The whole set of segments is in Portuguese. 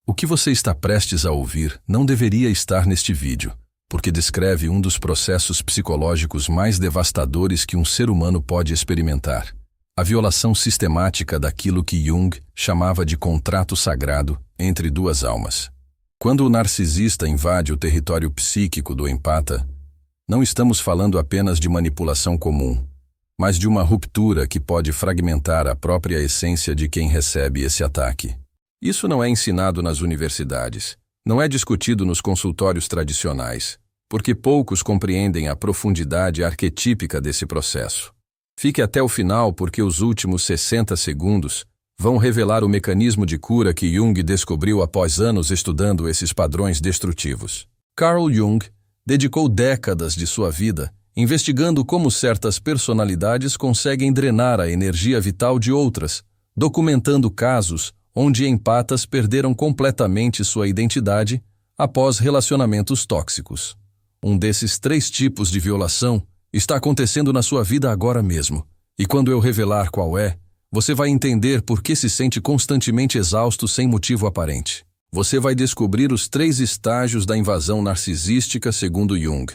O que você está prestes a ouvir não deveria estar neste vídeo, porque descreve um dos processos psicológicos mais devastadores que um ser humano pode experimentar: a violação sistemática daquilo que Jung chamava de contrato sagrado entre duas almas. Quando o narcisista invade o território psíquico do empata, não estamos falando apenas de manipulação comum, mas de uma ruptura que pode fragmentar a própria essência de quem recebe esse ataque. Isso não é ensinado nas universidades, não é discutido nos consultórios tradicionais, porque poucos compreendem a profundidade arquetípica desse processo. Fique até o final, porque os últimos 60 segundos vão revelar o mecanismo de cura que Jung descobriu após anos estudando esses padrões destrutivos. Carl Jung dedicou décadas de sua vida investigando como certas personalidades conseguem drenar a energia vital de outras, documentando casos onde empatas perderam completamente sua identidade após relacionamentos tóxicos. Um desses 3 tipos de violação está acontecendo na sua vida agora mesmo, e quando eu revelar qual é, você vai entender por que se sente constantemente exausto sem motivo aparente. Você vai descobrir os 3 estágios da invasão narcisística segundo Jung.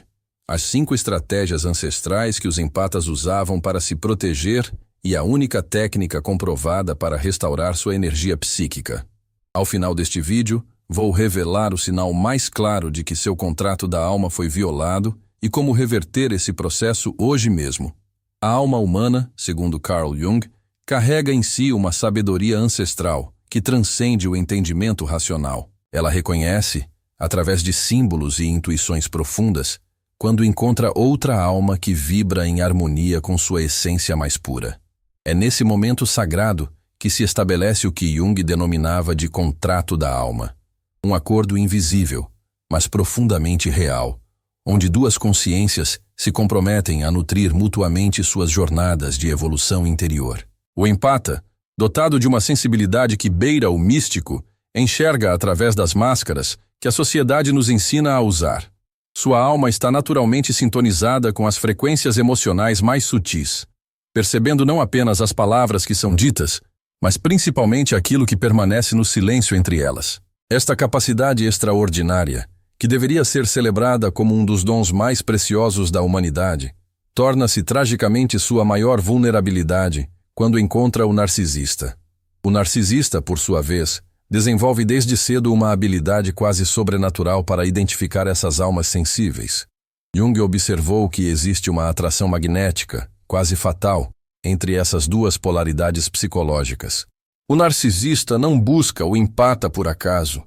As 5 estratégias ancestrais que os empatas usavam para se proteger e a única técnica comprovada para restaurar sua energia psíquica. Ao final deste vídeo, vou revelar o sinal mais claro de que seu contrato da alma foi violado e como reverter esse processo hoje mesmo. A alma humana, segundo Carl Jung, carrega em si uma sabedoria ancestral que transcende o entendimento racional. Ela reconhece, através de símbolos e intuições profundas, quando encontra outra alma que vibra em harmonia com sua essência mais pura. É nesse momento sagrado que se estabelece o que Jung denominava de contrato da alma. Um acordo invisível, mas profundamente real, onde 2 consciências se comprometem a nutrir mutuamente suas jornadas de evolução interior. O empata, dotado de uma sensibilidade que beira o místico, enxerga através das máscaras que a sociedade nos ensina a usar. Sua alma está naturalmente sintonizada com as frequências emocionais mais sutis, percebendo não apenas as palavras que são ditas, mas principalmente aquilo que permanece no silêncio entre elas. Esta capacidade extraordinária, que deveria ser celebrada como um dos dons mais preciosos da humanidade, torna-se tragicamente sua maior vulnerabilidade quando encontra o narcisista. O narcisista, por sua vez, desenvolve desde cedo uma habilidade quase sobrenatural para identificar essas almas sensíveis. Jung observou que existe uma atração magnética, quase fatal, entre essas 2 polaridades psicológicas. O narcisista não busca o empata por acaso.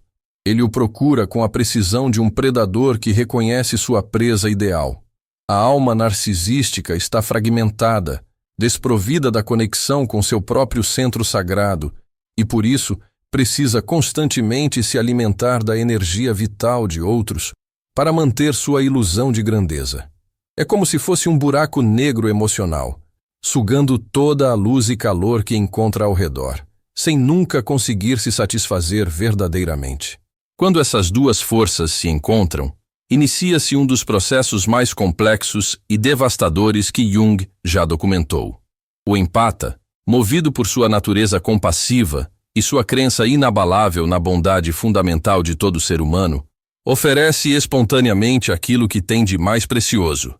Ele o procura com a precisão de um predador que reconhece sua presa ideal. A alma narcisística está fragmentada, desprovida da conexão com seu próprio centro sagrado, e por isso precisa constantemente se alimentar da energia vital de outros para manter sua ilusão de grandeza. É como se fosse um buraco negro emocional, sugando toda a luz e calor que encontra ao redor, sem nunca conseguir se satisfazer verdadeiramente. Quando essas 2 forças se encontram, inicia-se um dos processos mais complexos e devastadores que Jung já documentou. O empata, movido por sua natureza compassiva e sua crença inabalável na bondade fundamental de todo ser humano, oferece espontaneamente aquilo que tem de mais precioso: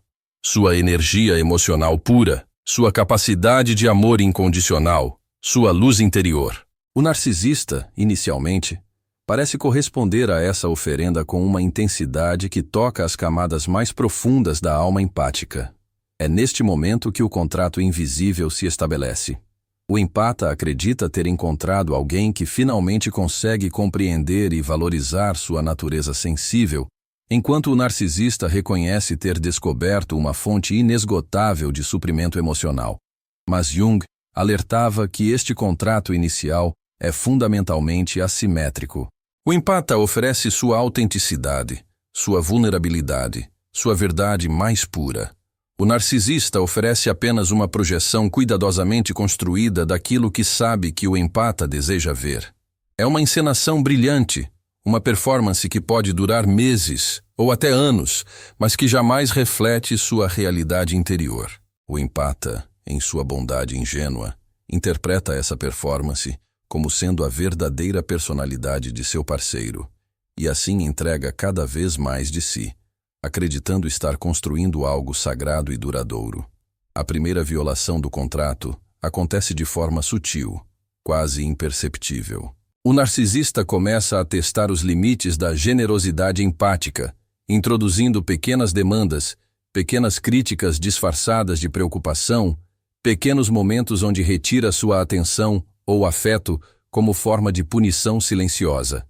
sua energia emocional pura, sua capacidade de amor incondicional, sua luz interior. O narcisista, inicialmente, parece corresponder a essa oferenda com uma intensidade que toca as camadas mais profundas da alma empática. É neste momento que o contrato invisível se estabelece. O empata acredita ter encontrado alguém que finalmente consegue compreender e valorizar sua natureza sensível, enquanto o narcisista reconhece ter descoberto uma fonte inesgotável de suprimento emocional. Mas Jung alertava que este contrato inicial é fundamentalmente assimétrico. O empata oferece sua autenticidade, sua vulnerabilidade, sua verdade mais pura. O narcisista oferece apenas uma projeção cuidadosamente construída daquilo que sabe que o empata deseja ver. É uma encenação brilhante, uma performance que pode durar meses ou até anos, mas que jamais reflete sua realidade interior. O empata, em sua bondade ingênua, interpreta essa performance como sendo a verdadeira personalidade de seu parceiro, e assim entrega cada vez mais de si, acreditando estar construindo algo sagrado e duradouro. A primeira violação do contrato acontece de forma sutil, quase imperceptível. O narcisista começa a testar os limites da generosidade empática, introduzindo pequenas demandas, pequenas críticas disfarçadas de preocupação, pequenos momentos onde retira sua atenção ou afeto como forma de punição silenciosa.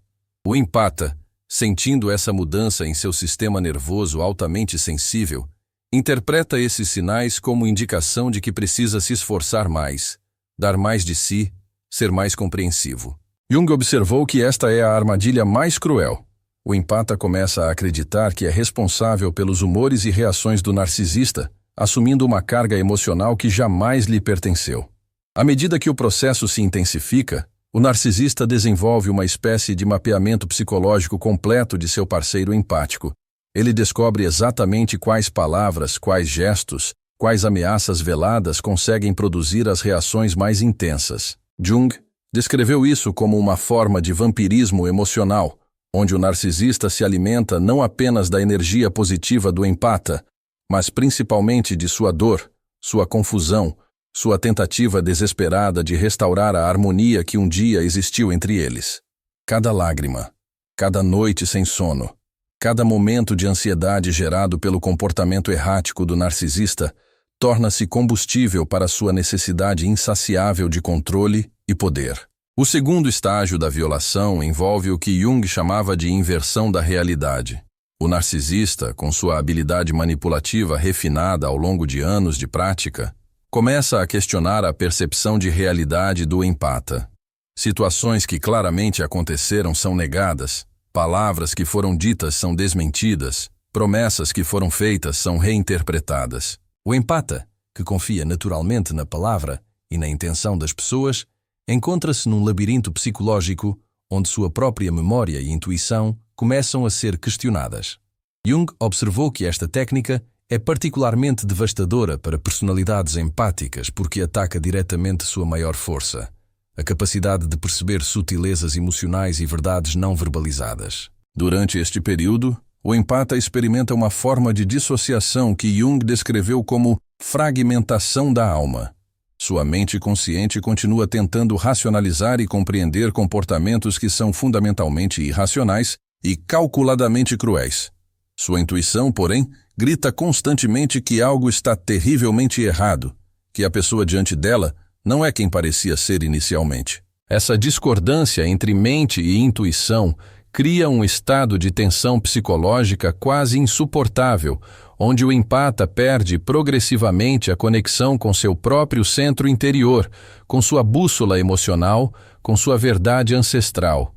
O empata, sentindo essa mudança em seu sistema nervoso altamente sensível, interpreta esses sinais como indicação de que precisa se esforçar mais, dar mais de si, ser mais compreensivo. Jung observou que esta é a armadilha mais cruel. O empata começa a acreditar que é responsável pelos humores e reações do narcisista, assumindo uma carga emocional que jamais lhe pertenceu. À medida que o processo se intensifica, o narcisista desenvolve uma espécie de mapeamento psicológico completo de seu parceiro empático. Ele descobre exatamente quais palavras, quais gestos, quais ameaças veladas conseguem produzir as reações mais intensas. Jung descreveu isso como uma forma de vampirismo emocional, onde o narcisista se alimenta não apenas da energia positiva do empata, mas principalmente de sua dor, sua confusão, sua tentativa desesperada de restaurar a harmonia que um dia existiu entre eles. Cada lágrima, cada noite sem sono, cada momento de ansiedade gerado pelo comportamento errático do narcisista torna-se combustível para sua necessidade insaciável de controle e poder. O segundo estágio da violação envolve o que Jung chamava de inversão da realidade. O narcisista, com sua habilidade manipulativa refinada ao longo de anos de prática, começa a questionar a percepção de realidade do empata. Situações que claramente aconteceram são negadas, palavras que foram ditas são desmentidas, promessas que foram feitas são reinterpretadas. O empata, que confia naturalmente na palavra e na intenção das pessoas, encontra-se num labirinto psicológico onde sua própria memória e intuição começam a ser questionadas. Jung observou que esta técnica é particularmente devastadora para personalidades empáticas porque ataca diretamente sua maior força, a capacidade de perceber sutilezas emocionais e verdades não verbalizadas. Durante este período, o empata experimenta uma forma de dissociação que Jung descreveu como fragmentação da alma. Sua mente consciente continua tentando racionalizar e compreender comportamentos que são fundamentalmente irracionais e calculadamente cruéis. Sua intuição, porém, grita constantemente que algo está terrivelmente errado, que a pessoa diante dela não é quem parecia ser inicialmente. Essa discordância entre mente e intuição cria um estado de tensão psicológica quase insuportável, onde o empata perde progressivamente a conexão com seu próprio centro interior, com sua bússola emocional, com sua verdade ancestral.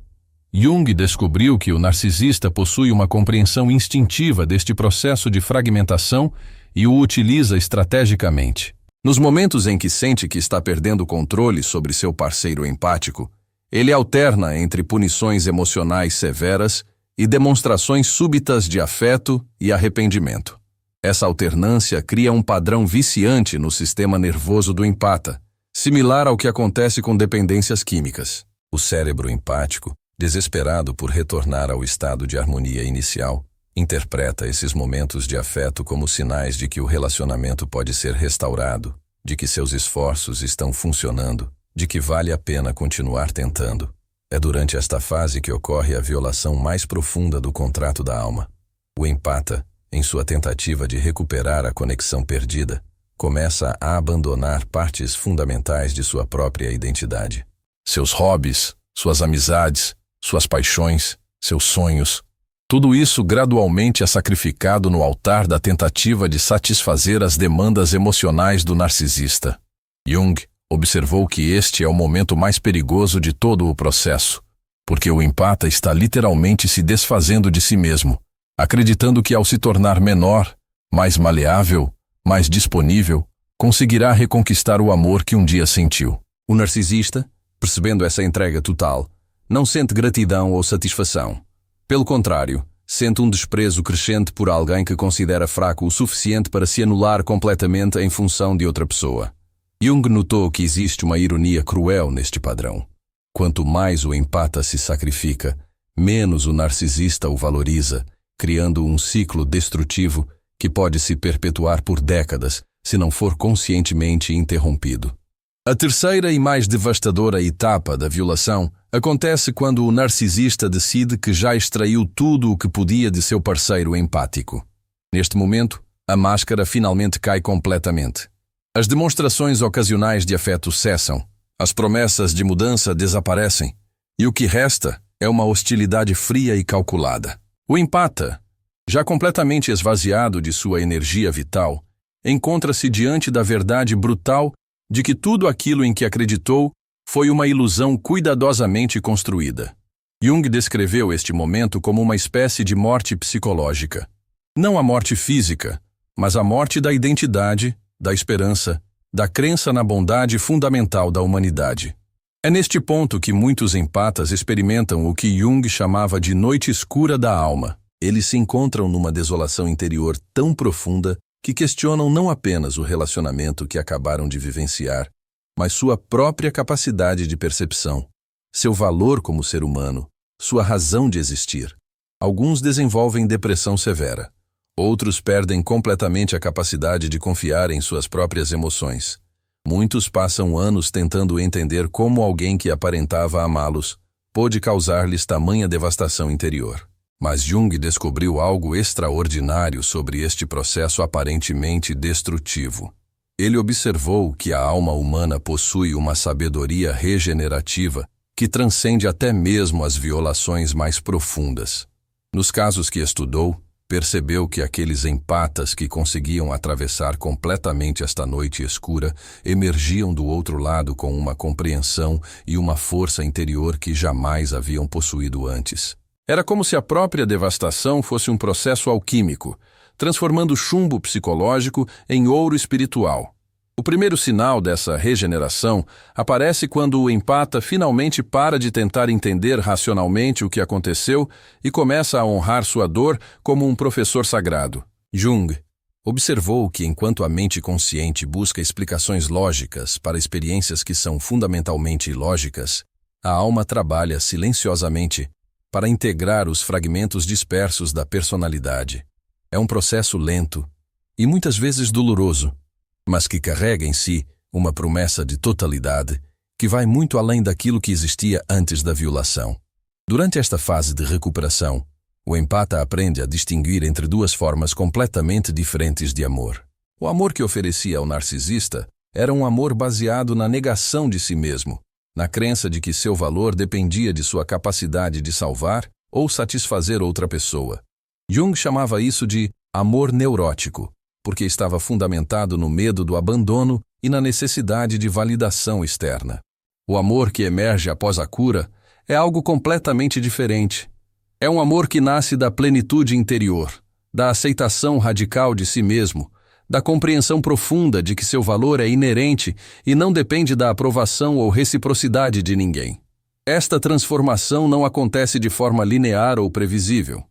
Jung descobriu que o narcisista possui uma compreensão instintiva deste processo de fragmentação e o utiliza estrategicamente. Nos momentos em que sente que está perdendo o controle sobre seu parceiro empático, ele alterna entre punições emocionais severas e demonstrações súbitas de afeto e arrependimento. Essa alternância cria um padrão viciante no sistema nervoso do empata, similar ao que acontece com dependências químicas. O cérebro empático, desesperado por retornar ao estado de harmonia inicial, interpreta esses momentos de afeto como sinais de que o relacionamento pode ser restaurado, de que seus esforços estão funcionando, de que vale a pena continuar tentando. É durante esta fase que ocorre a violação mais profunda do contrato da alma. O empata, em sua tentativa de recuperar a conexão perdida, começa a abandonar partes fundamentais de sua própria identidade. Seus hobbies, suas amizades, suas paixões, seus sonhos. Tudo isso gradualmente é sacrificado no altar da tentativa de satisfazer as demandas emocionais do narcisista. Jung observou que este é o momento mais perigoso de todo o processo, porque o empata está literalmente se desfazendo de si mesmo, acreditando que ao se tornar menor, mais maleável, mais disponível, conseguirá reconquistar o amor que um dia sentiu. O narcisista, percebendo essa entrega total, não sente gratidão ou satisfação. Pelo contrário, sente um desprezo crescente por alguém que considera fraco o suficiente para se anular completamente em função de outra pessoa. Jung notou que existe uma ironia cruel neste padrão. Quanto mais o empata se sacrifica, menos o narcisista o valoriza, criando um ciclo destrutivo que pode se perpetuar por décadas se não for conscientemente interrompido. A terceira e mais devastadora etapa da violação acontece quando o narcisista decide que já extraiu tudo o que podia de seu parceiro empático. Neste momento, a máscara finalmente cai completamente. As demonstrações ocasionais de afeto cessam, as promessas de mudança desaparecem, e o que resta é uma hostilidade fria e calculada. O empata, já completamente esvaziado de sua energia vital, encontra-se diante da verdade brutal de que tudo aquilo em que acreditou foi uma ilusão cuidadosamente construída. Jung descreveu este momento como uma espécie de morte psicológica. Não a morte física, mas a morte da identidade, da esperança, da crença na bondade fundamental da humanidade. É neste ponto que muitos empatas experimentam o que Jung chamava de noite escura da alma. Eles se encontram numa desolação interior tão profunda que questionam não apenas o relacionamento que acabaram de vivenciar, mas sua própria capacidade de percepção, seu valor como ser humano, sua razão de existir. Alguns desenvolvem depressão severa. Outros perdem completamente a capacidade de confiar em suas próprias emoções. Muitos passam anos tentando entender como alguém que aparentava amá-los pôde causar-lhes tamanha devastação interior. Mas Jung descobriu algo extraordinário sobre este processo aparentemente destrutivo. Ele observou que a alma humana possui uma sabedoria regenerativa que transcende até mesmo as violações mais profundas. Nos casos que estudou, percebeu que aqueles empatas que conseguiam atravessar completamente esta noite escura emergiam do outro lado com uma compreensão e uma força interior que jamais haviam possuído antes. Era como se a própria devastação fosse um processo alquímico, transformando chumbo psicológico em ouro espiritual. O primeiro sinal dessa regeneração aparece quando o empata finalmente para de tentar entender racionalmente o que aconteceu e começa a honrar sua dor como um professor sagrado. Jung observou que enquanto a mente consciente busca explicações lógicas para experiências que são fundamentalmente ilógicas, a alma trabalha silenciosamente para integrar os fragmentos dispersos da personalidade. É um processo lento e muitas vezes doloroso, mas que carrega em si uma promessa de totalidade que vai muito além daquilo que existia antes da violação. Durante esta fase de recuperação, o empata aprende a distinguir entre duas formas completamente diferentes de amor. O amor que oferecia ao narcisista era um amor baseado na negação de si mesmo, na crença de que seu valor dependia de sua capacidade de salvar ou satisfazer outra pessoa. Jung chamava isso de amor neurótico, porque estava fundamentado no medo do abandono e na necessidade de validação externa. O amor que emerge após a cura é algo completamente diferente. É um amor que nasce da plenitude interior, da aceitação radical de si mesmo, da compreensão profunda de que seu valor é inerente e não depende da aprovação ou reciprocidade de ninguém. Esta transformação não acontece de forma linear ou previsível.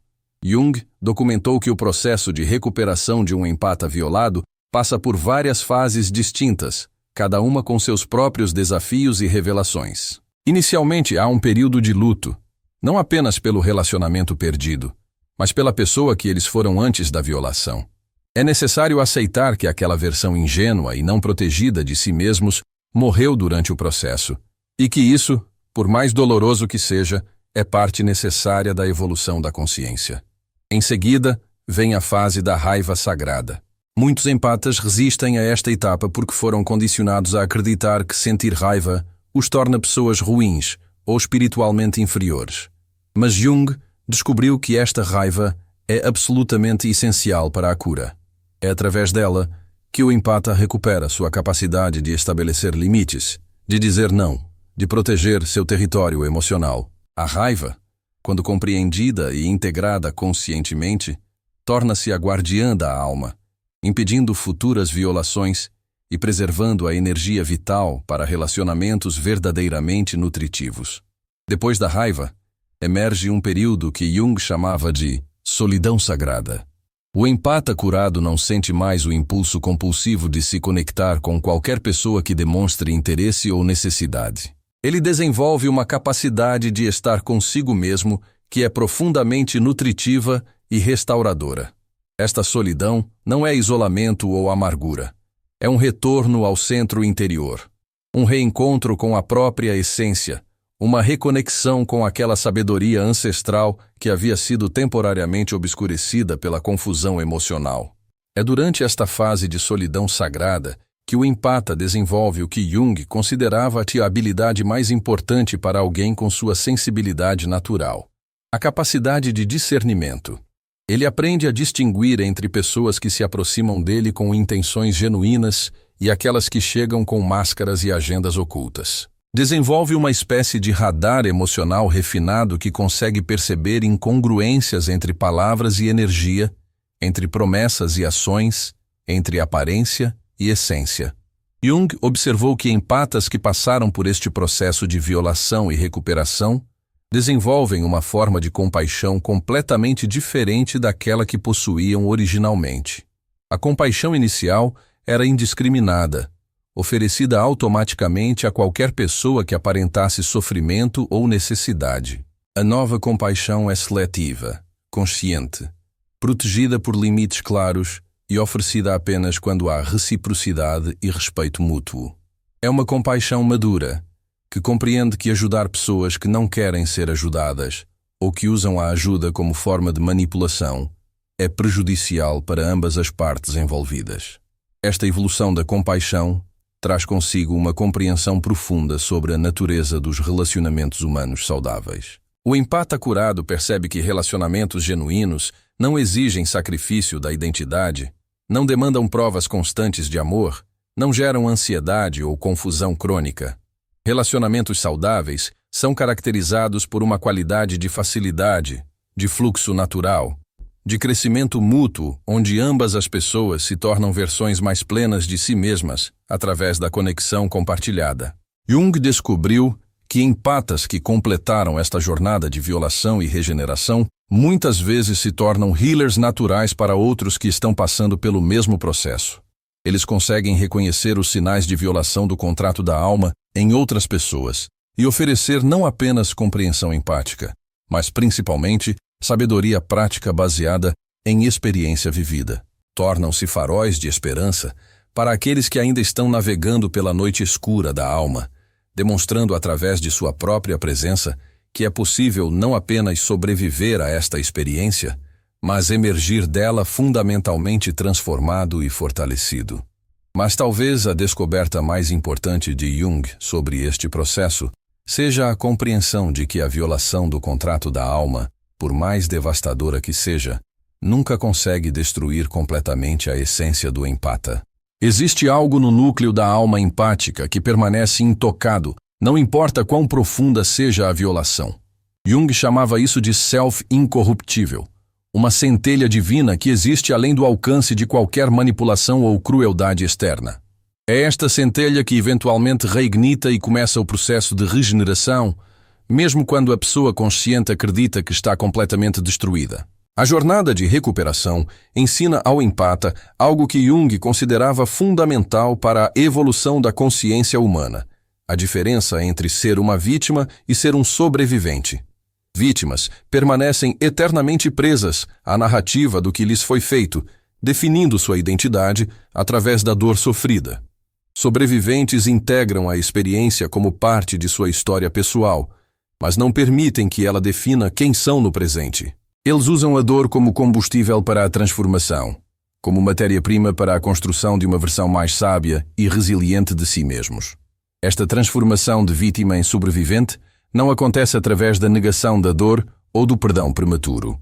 Jung documentou que o processo de recuperação de um empata violado passa por várias fases distintas, cada uma com seus próprios desafios e revelações. Inicialmente há um período de luto, não apenas pelo relacionamento perdido, mas pela pessoa que eles foram antes da violação. É necessário aceitar que aquela versão ingênua e não protegida de si mesmos morreu durante o processo, e que isso, por mais doloroso que seja, é parte necessária da evolução da consciência. Em seguida, vem a fase da raiva sagrada. Muitos empatas resistem a esta etapa porque foram condicionados a acreditar que sentir raiva os torna pessoas ruins ou espiritualmente inferiores. Mas Jung descobriu que esta raiva é absolutamente essencial para a cura. É através dela que o empata recupera sua capacidade de estabelecer limites, de dizer não, de proteger seu território emocional. A raiva, quando compreendida e integrada conscientemente, torna-se a guardiã da alma, impedindo futuras violações e preservando a energia vital para relacionamentos verdadeiramente nutritivos. Depois da raiva, emerge um período que Jung chamava de solidão sagrada. O empata curado não sente mais o impulso compulsivo de se conectar com qualquer pessoa que demonstre interesse ou necessidade. Ele desenvolve uma capacidade de estar consigo mesmo que é profundamente nutritiva e restauradora. Esta solidão não é isolamento ou amargura. É um retorno ao centro interior, um reencontro com a própria essência, uma reconexão com aquela sabedoria ancestral que havia sido temporariamente obscurecida pela confusão emocional. É durante esta fase de solidão sagrada que o empata desenvolve o que Jung considerava a habilidade mais importante para alguém com sua sensibilidade natural: a capacidade de discernimento. Ele aprende a distinguir entre pessoas que se aproximam dele com intenções genuínas e aquelas que chegam com máscaras e agendas ocultas. Desenvolve uma espécie de radar emocional refinado que consegue perceber incongruências entre palavras e energia, entre promessas e ações, entre aparência e essência. Jung observou que empatas que passaram por este processo de violação e recuperação desenvolvem uma forma de compaixão completamente diferente daquela que possuíam originalmente. A compaixão inicial era indiscriminada, oferecida automaticamente a qualquer pessoa que aparentasse sofrimento ou necessidade. A nova compaixão é seletiva, consciente, protegida por limites claros e oferecida apenas quando há reciprocidade e respeito mútuo. É uma compaixão madura, que compreende que ajudar pessoas que não querem ser ajudadas ou que usam a ajuda como forma de manipulação é prejudicial para ambas as partes envolvidas. Esta evolução da compaixão traz consigo uma compreensão profunda sobre a natureza dos relacionamentos humanos saudáveis. O empata curado percebe que relacionamentos genuínos não exigem sacrifício da identidade, não demandam provas constantes de amor, não geram ansiedade ou confusão crônica. Relacionamentos saudáveis são caracterizados por uma qualidade de facilidade, de fluxo natural, de crescimento mútuo, onde ambas as pessoas se tornam versões mais plenas de si mesmas através da conexão compartilhada. Jung descobriu que empatas que completaram esta jornada de violação e regeneração muitas vezes se tornam healers naturais para outros que estão passando pelo mesmo processo. Eles conseguem reconhecer os sinais de violação do contrato da alma em outras pessoas e oferecer não apenas compreensão empática, mas principalmente sabedoria prática baseada em experiência vivida. Tornam-se faróis de esperança para aqueles que ainda estão navegando pela noite escura da alma, demonstrando através de sua própria presença que é possível não apenas sobreviver a esta experiência, mas emergir dela fundamentalmente transformado e fortalecido. Mas talvez a descoberta mais importante de Jung sobre este processo seja a compreensão de que a violação do contrato da alma, por mais devastadora que seja, nunca consegue destruir completamente a essência do empata. Existe algo no núcleo da alma empática que permanece intocado, não importa quão profunda seja a violação. Jung chamava isso de self incorruptível, uma centelha divina que existe além do alcance de qualquer manipulação ou crueldade externa. É esta centelha que eventualmente reignita e começa o processo de regeneração, mesmo quando a pessoa consciente acredita que está completamente destruída. A jornada de recuperação ensina ao empata algo que Jung considerava fundamental para a evolução da consciência humana: a diferença entre ser uma vítima e ser um sobrevivente. Vítimas permanecem eternamente presas à narrativa do que lhes foi feito, definindo sua identidade através da dor sofrida. Sobreviventes integram a experiência como parte de sua história pessoal, mas não permitem que ela defina quem são no presente. Eles usam a dor como combustível para a transformação, como matéria-prima para a construção de uma versão mais sábia e resiliente de si mesmos. Esta transformação de vítima em sobrevivente não acontece através da negação da dor ou do perdão prematuro.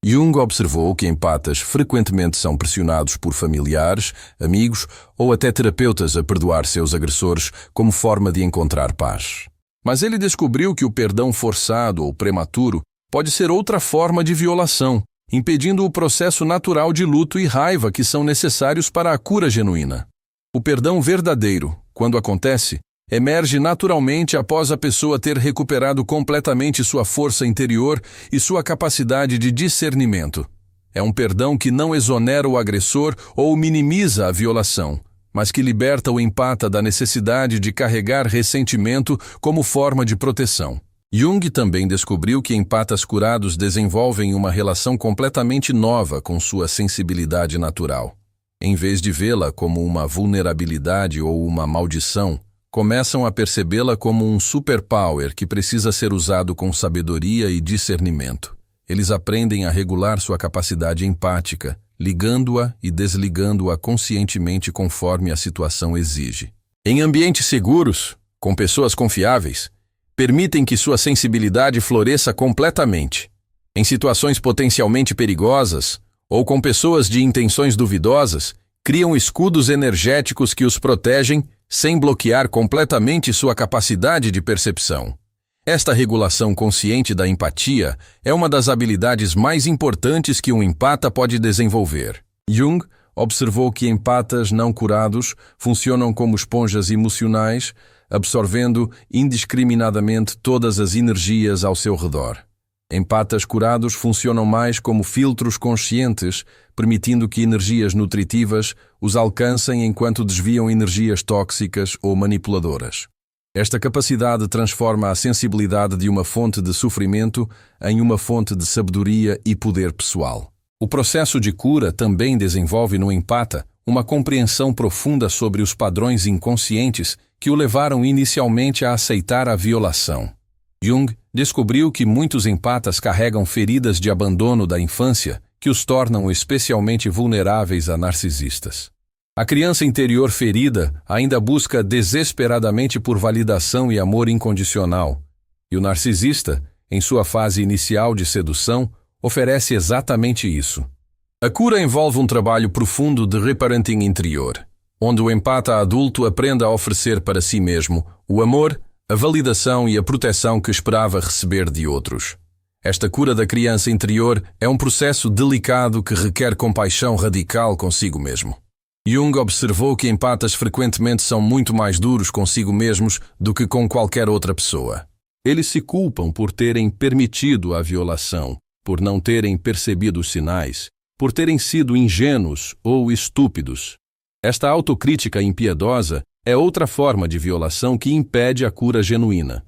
Jung observou que empatas frequentemente são pressionados por familiares, amigos ou até terapeutas a perdoar seus agressores como forma de encontrar paz. Mas ele descobriu que o perdão forçado ou prematuro pode ser outra forma de violação, impedindo o processo natural de luto e raiva que são necessários para a cura genuína. O perdão verdadeiro, quando acontece, emerge naturalmente após a pessoa ter recuperado completamente sua força interior e sua capacidade de discernimento. É um perdão que não exonera o agressor ou minimiza a violação, mas que liberta o empata da necessidade de carregar ressentimento como forma de proteção. Jung também descobriu que empatas curados desenvolvem uma relação completamente nova com sua sensibilidade natural. Em vez de vê-la como uma vulnerabilidade ou uma maldição, começam a percebê-la como um superpower que precisa ser usado com sabedoria e discernimento. Eles aprendem a regular sua capacidade empática, ligando-a e desligando-a conscientemente conforme a situação exige. Em ambientes seguros, com pessoas confiáveis, permitem que sua sensibilidade floresça completamente. Em situações potencialmente perigosas, ou com pessoas de intenções duvidosas, criam escudos energéticos que os protegem sem bloquear completamente sua capacidade de percepção. Esta regulação consciente da empatia é uma das habilidades mais importantes que um empata pode desenvolver. Jung observou que empatas não curados funcionam como esponjas emocionais, absorvendo indiscriminadamente todas as energias ao seu redor. Empatas curados funcionam mais como filtros conscientes, permitindo que energias nutritivas os alcancem enquanto desviam energias tóxicas ou manipuladoras. Esta capacidade transforma a sensibilidade de uma fonte de sofrimento em uma fonte de sabedoria e poder pessoal. O processo de cura também desenvolve no empata uma compreensão profunda sobre os padrões inconscientes que o levaram inicialmente a aceitar a violação. Jung descobriu que muitos empatas carregam feridas de abandono da infância que os tornam especialmente vulneráveis a narcisistas. A criança interior ferida ainda busca desesperadamente por validação e amor incondicional, e o narcisista, em sua fase inicial de sedução, oferece exatamente isso. A cura envolve um trabalho profundo de reparenting interior, onde o empata adulto aprende a oferecer para si mesmo o amor, a validação e a proteção que esperava receber de outros. Esta cura da criança interior é um processo delicado que requer compaixão radical consigo mesmo. Jung observou que empatas frequentemente são muito mais duros consigo mesmos do que com qualquer outra pessoa. Eles se culpam por terem permitido a violação, por não terem percebido os sinais, por terem sido ingênuos ou estúpidos. Esta autocrítica impiedosa é outra forma de violação que impede a cura genuína.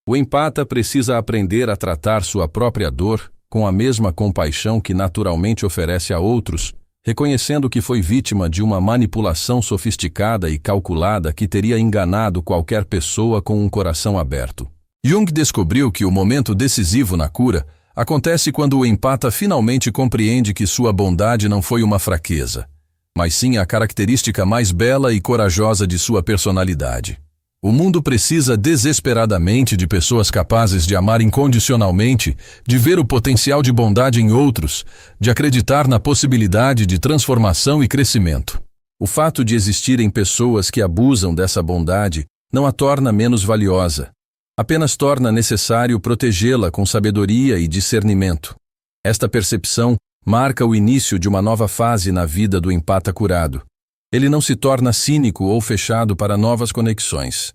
O empata precisa aprender a tratar sua própria dor com a mesma compaixão que naturalmente oferece a outros, reconhecendo que foi vítima de uma manipulação sofisticada e calculada que teria enganado qualquer pessoa com um coração aberto. Jung descobriu que o momento decisivo na cura acontece quando o empata finalmente compreende que sua bondade não foi uma fraqueza, mas sim a característica mais bela e corajosa de sua personalidade. O mundo precisa desesperadamente de pessoas capazes de amar incondicionalmente, de ver o potencial de bondade em outros, de acreditar na possibilidade de transformação e crescimento. O fato de existirem pessoas que abusam dessa bondade não a torna menos valiosa, apenas torna necessário protegê-la com sabedoria e discernimento. Esta percepção marca o início de uma nova fase na vida do empata curado. Ele não se torna cínico ou fechado para novas conexões,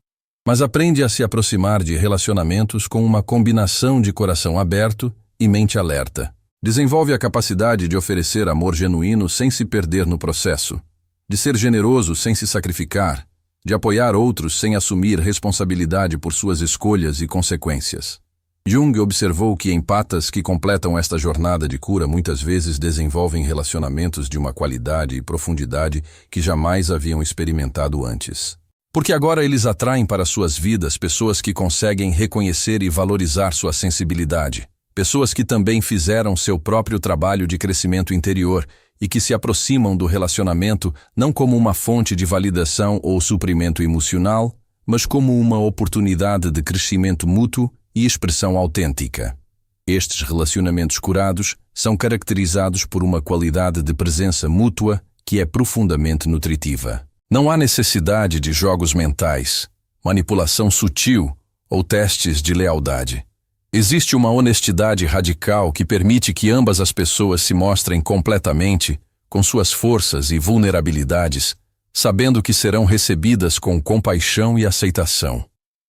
mas aprende a se aproximar de relacionamentos com uma combinação de coração aberto e mente alerta. Desenvolve a capacidade de oferecer amor genuíno sem se perder no processo, de ser generoso sem se sacrificar, de apoiar outros sem assumir responsabilidade por suas escolhas e consequências. Jung observou que empatas que completam esta jornada de cura muitas vezes desenvolvem relacionamentos de uma qualidade e profundidade que jamais haviam experimentado antes. Porque agora eles atraem para suas vidas pessoas que conseguem reconhecer e valorizar sua sensibilidade, pessoas que também fizeram seu próprio trabalho de crescimento interior e que se aproximam do relacionamento não como uma fonte de validação ou suprimento emocional, mas como uma oportunidade de crescimento mútuo e expressão autêntica. Estes relacionamentos curados são caracterizados por uma qualidade de presença mútua que é profundamente nutritiva. Não há necessidade de jogos mentais, manipulação sutil ou testes de lealdade. Existe uma honestidade radical que permite que ambas as pessoas se mostrem completamente, com suas forças e vulnerabilidades, sabendo que serão recebidas com compaixão e aceitação.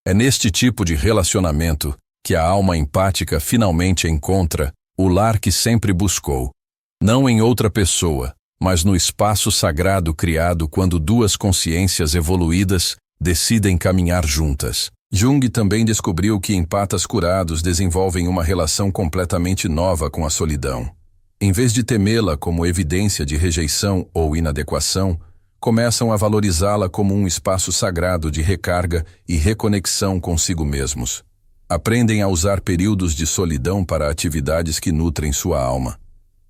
É neste tipo de relacionamento que a alma empática finalmente encontra o lar que sempre buscou, não em outra pessoa, mas no espaço sagrado criado quando duas consciências evoluídas decidem caminhar juntas. Jung também descobriu que empatas curados desenvolvem uma relação completamente nova com a solidão. Em vez de temê-la como evidência de rejeição ou inadequação, começam a valorizá-la como um espaço sagrado de recarga e reconexão consigo mesmos. Aprendem a usar períodos de solidão para atividades que nutrem sua alma.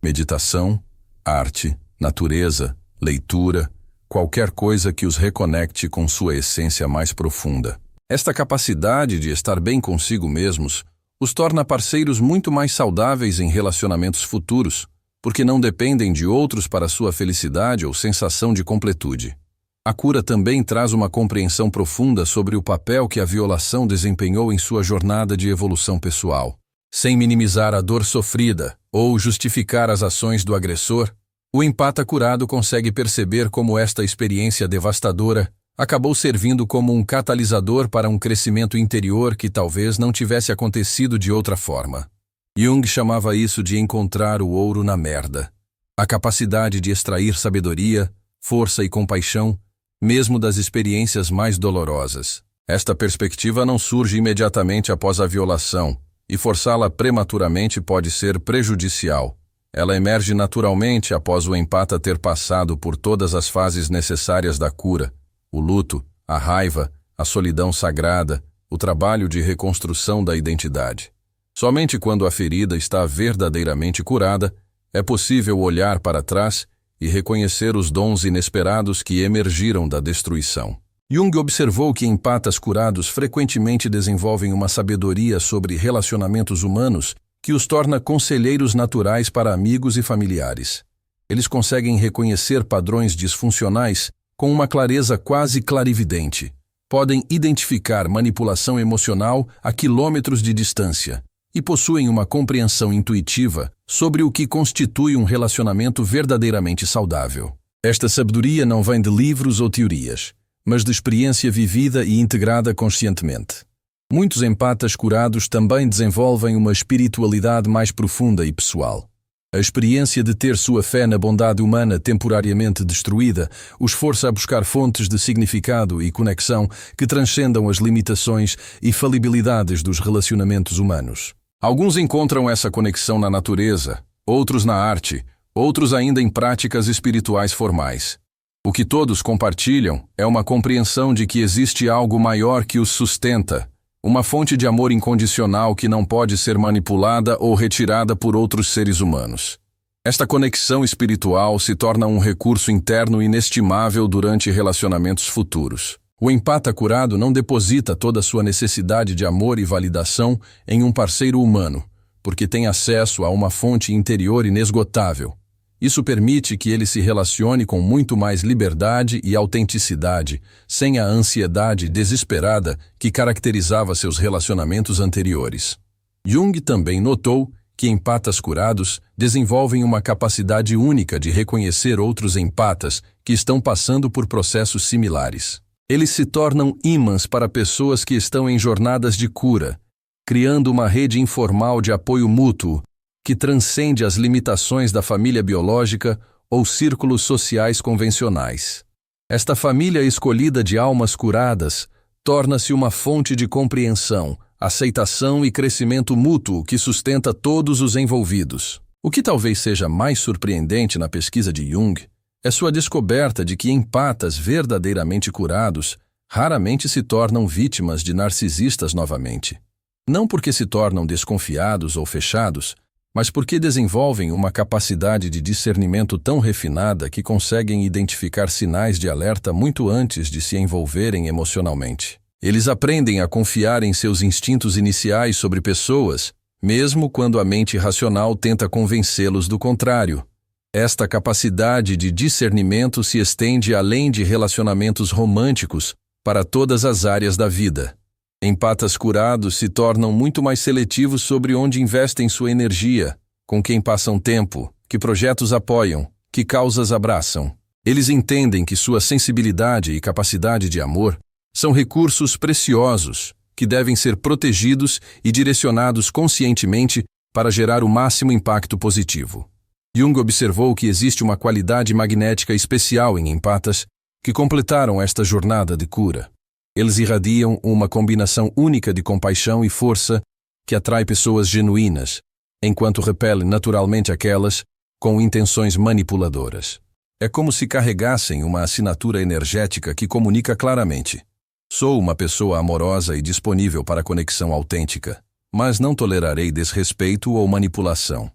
Meditação, arte, natureza, leitura, qualquer coisa que os reconecte com sua essência mais profunda. Esta capacidade de estar bem consigo mesmos os torna parceiros muito mais saudáveis em relacionamentos futuros, porque não dependem de outros para sua felicidade ou sensação de completude. A cura também traz uma compreensão profunda sobre o papel que a violação desempenhou em sua jornada de evolução pessoal. Sem minimizar a dor sofrida ou justificar as ações do agressor, o empata curado consegue perceber como esta experiência devastadora acabou servindo como um catalisador para um crescimento interior que talvez não tivesse acontecido de outra forma. Jung chamava isso de encontrar o ouro na merda. A capacidade de extrair sabedoria, força e compaixão, mesmo das experiências mais dolorosas. Esta perspectiva não surge imediatamente após a violação, e forçá-la prematuramente pode ser prejudicial. Ela emerge naturalmente após o empata ter passado por todas as fases necessárias da cura: o luto, a raiva, a solidão sagrada, o trabalho de reconstrução da identidade. Somente quando a ferida está verdadeiramente curada, é possível olhar para trás e reconhecer os dons inesperados que emergiram da destruição. Jung observou que empatas curados frequentemente desenvolvem uma sabedoria sobre relacionamentos humanos que os torna conselheiros naturais para amigos e familiares. Eles conseguem reconhecer padrões disfuncionais com uma clareza quase clarividente. Podem identificar manipulação emocional a quilômetros de distância e possuem uma compreensão intuitiva sobre o que constitui um relacionamento verdadeiramente saudável. Esta sabedoria não vem de livros ou teorias, mas de experiência vivida e integrada conscientemente. Muitos empatas curados também desenvolvem uma espiritualidade mais profunda e pessoal. A experiência de ter sua fé na bondade humana temporariamente destruída os força a buscar fontes de significado e conexão que transcendam as limitações e falibilidades dos relacionamentos humanos. Alguns encontram essa conexão na natureza, outros na arte, outros ainda em práticas espirituais formais. O que todos compartilham é uma compreensão de que existe algo maior que os sustenta, uma fonte de amor incondicional que não pode ser manipulada ou retirada por outros seres humanos. Esta conexão espiritual se torna um recurso interno inestimável durante relacionamentos futuros. O empata curado não deposita toda a sua necessidade de amor e validação em um parceiro humano, porque tem acesso a uma fonte interior inesgotável. Isso permite que ele se relacione com muito mais liberdade e autenticidade, sem a ansiedade desesperada que caracterizava seus relacionamentos anteriores. Jung também notou que empatas curados desenvolvem uma capacidade única de reconhecer outros empatas que estão passando por processos similares. Eles se tornam ímãs para pessoas que estão em jornadas de cura, criando uma rede informal de apoio mútuo que transcende as limitações da família biológica ou círculos sociais convencionais. Esta família escolhida de almas curadas torna-se uma fonte de compreensão, aceitação e crescimento mútuo que sustenta todos os envolvidos. O que talvez seja mais surpreendente na pesquisa de Jung é sua descoberta de que empatas verdadeiramente curados raramente se tornam vítimas de narcisistas novamente. Não porque se tornam desconfiados ou fechados, mas porque desenvolvem uma capacidade de discernimento tão refinada que conseguem identificar sinais de alerta muito antes de se envolverem emocionalmente. Eles aprendem a confiar em seus instintos iniciais sobre pessoas, mesmo quando a mente racional tenta convencê-los do contrário. Esta capacidade de discernimento se estende além de relacionamentos românticos para todas as áreas da vida. Empatas curados se tornam muito mais seletivos sobre onde investem sua energia, com quem passam tempo, que projetos apoiam, que causas abraçam. Eles entendem que sua sensibilidade e capacidade de amor são recursos preciosos que devem ser protegidos e direcionados conscientemente para gerar o máximo impacto positivo. Jung observou que existe uma qualidade magnética especial em empatas que completaram esta jornada de cura. Eles irradiam uma combinação única de compaixão e força que atrai pessoas genuínas, enquanto repele naturalmente aquelas com intenções manipuladoras. É como se carregassem uma assinatura energética que comunica claramente: sou uma pessoa amorosa e disponível para conexão autêntica, mas não tolerarei desrespeito ou manipulação.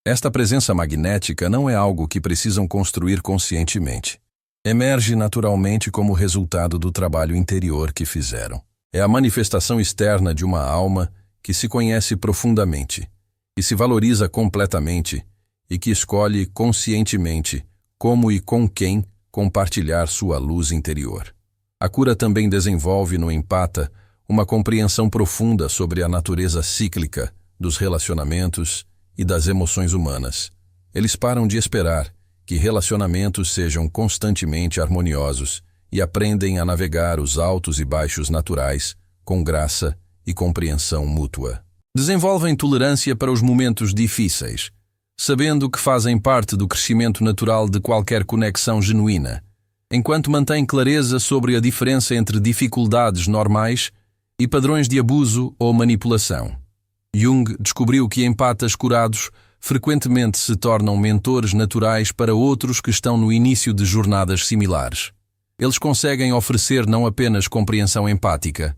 Esta presença magnética não é algo que precisam construir conscientemente. Emerge naturalmente como resultado do trabalho interior que fizeram. É a manifestação externa de uma alma que se conhece profundamente, que se valoriza completamente e que escolhe conscientemente como e com quem compartilhar sua luz interior. A cura também desenvolve no empata uma compreensão profunda sobre a natureza cíclica dos relacionamentos e das emoções humanas. Eles param de esperar que relacionamentos sejam constantemente harmoniosos e aprendem a navegar os altos e baixos naturais com graça e compreensão mútua. Desenvolvem tolerância para os momentos difíceis, sabendo que fazem parte do crescimento natural de qualquer conexão genuína, enquanto mantêm clareza sobre a diferença entre dificuldades normais e padrões de abuso ou manipulação. Jung descobriu que empatas curados frequentemente se tornam mentores naturais para outros que estão no início de jornadas similares. Eles conseguem oferecer não apenas compreensão empática,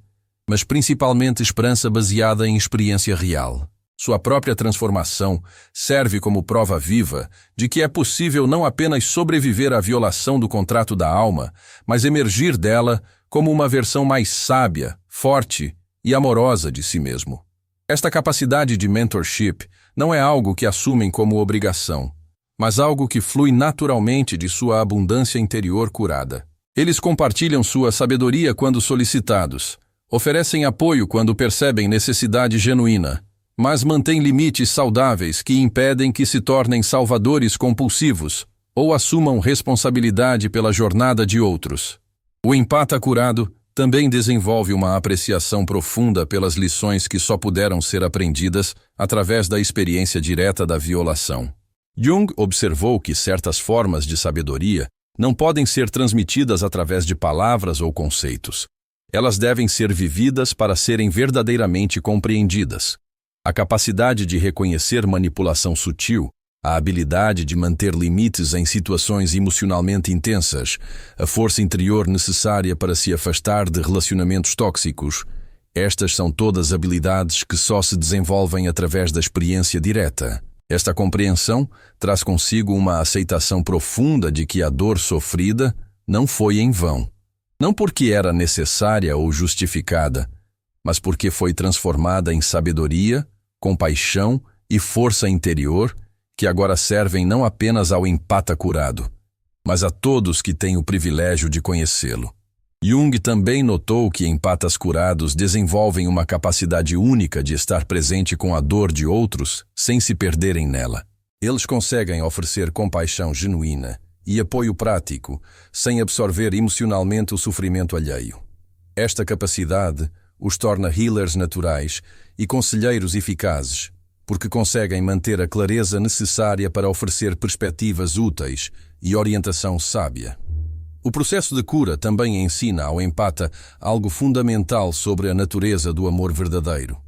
mas principalmente esperança baseada em experiência real. Sua própria transformação serve como prova viva de que é possível não apenas sobreviver à violação do contrato da alma, mas emergir dela como uma versão mais sábia, forte e amorosa de si mesmo. Esta capacidade de mentorship não é algo que assumem como obrigação, mas algo que flui naturalmente de sua abundância interior curada. Eles compartilham sua sabedoria quando solicitados, oferecem apoio quando percebem necessidade genuína, mas mantêm limites saudáveis que impedem que se tornem salvadores compulsivos ou assumam responsabilidade pela jornada de outros. O empata curado também desenvolve uma apreciação profunda pelas lições que só puderam ser aprendidas através da experiência direta da violação. Jung observou que certas formas de sabedoria não podem ser transmitidas através de palavras ou conceitos. Elas devem ser vividas para serem verdadeiramente compreendidas. A capacidade de reconhecer manipulação sutil, a habilidade de manter limites em situações emocionalmente intensas, a força interior necessária para se afastar de relacionamentos tóxicos, estas são todas habilidades que só se desenvolvem através da experiência direta. Esta compreensão traz consigo uma aceitação profunda de que a dor sofrida não foi em vão. Não porque era necessária ou justificada, mas porque foi transformada em sabedoria, compaixão e força interior que agora servem não apenas ao empata curado, mas a todos que têm o privilégio de conhecê-lo. Jung também notou que empatas curados desenvolvem uma capacidade única de estar presente com a dor de outros sem se perderem nela. Eles conseguem oferecer compaixão genuína e apoio prático, sem absorver emocionalmente o sofrimento alheio. Esta capacidade os torna healers naturais e conselheiros eficazes, porque conseguem manter a clareza necessária para oferecer perspectivas úteis e orientação sábia. O processo de cura também ensina ao empata algo fundamental sobre a natureza do amor verdadeiro.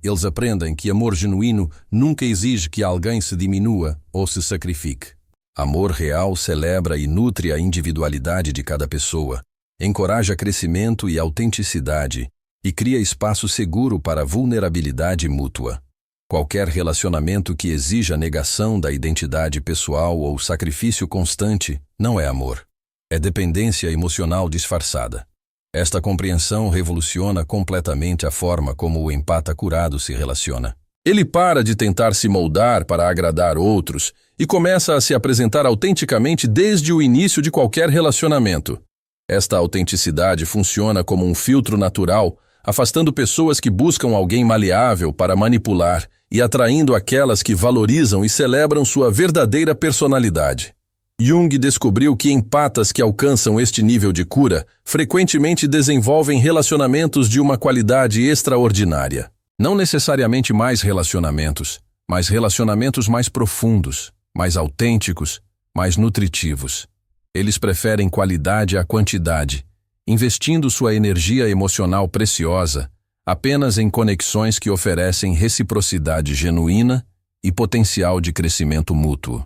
Eles aprendem que amor genuíno nunca exige que alguém se diminua ou se sacrifique. Amor real celebra e nutre a individualidade de cada pessoa, encoraja crescimento e autenticidade e cria espaço seguro para a vulnerabilidade mútua. Qualquer relacionamento que exija negação da identidade pessoal ou sacrifício constante não é amor. É dependência emocional disfarçada. Esta compreensão revoluciona completamente a forma como o empata curado se relaciona. Ele para de tentar se moldar para agradar outros e começa a se apresentar autenticamente desde o início de qualquer relacionamento. Esta autenticidade funciona como um filtro natural, afastando pessoas que buscam alguém maleável para manipular e atraindo aquelas que valorizam e celebram sua verdadeira personalidade. Jung descobriu que empatas que alcançam este nível de cura frequentemente desenvolvem relacionamentos de uma qualidade extraordinária. Não necessariamente mais relacionamentos, mas relacionamentos mais profundos, mais autênticos, mais nutritivos. Eles preferem qualidade à quantidade, investindo sua energia emocional preciosa apenas em conexões que oferecem reciprocidade genuína e potencial de crescimento mútuo.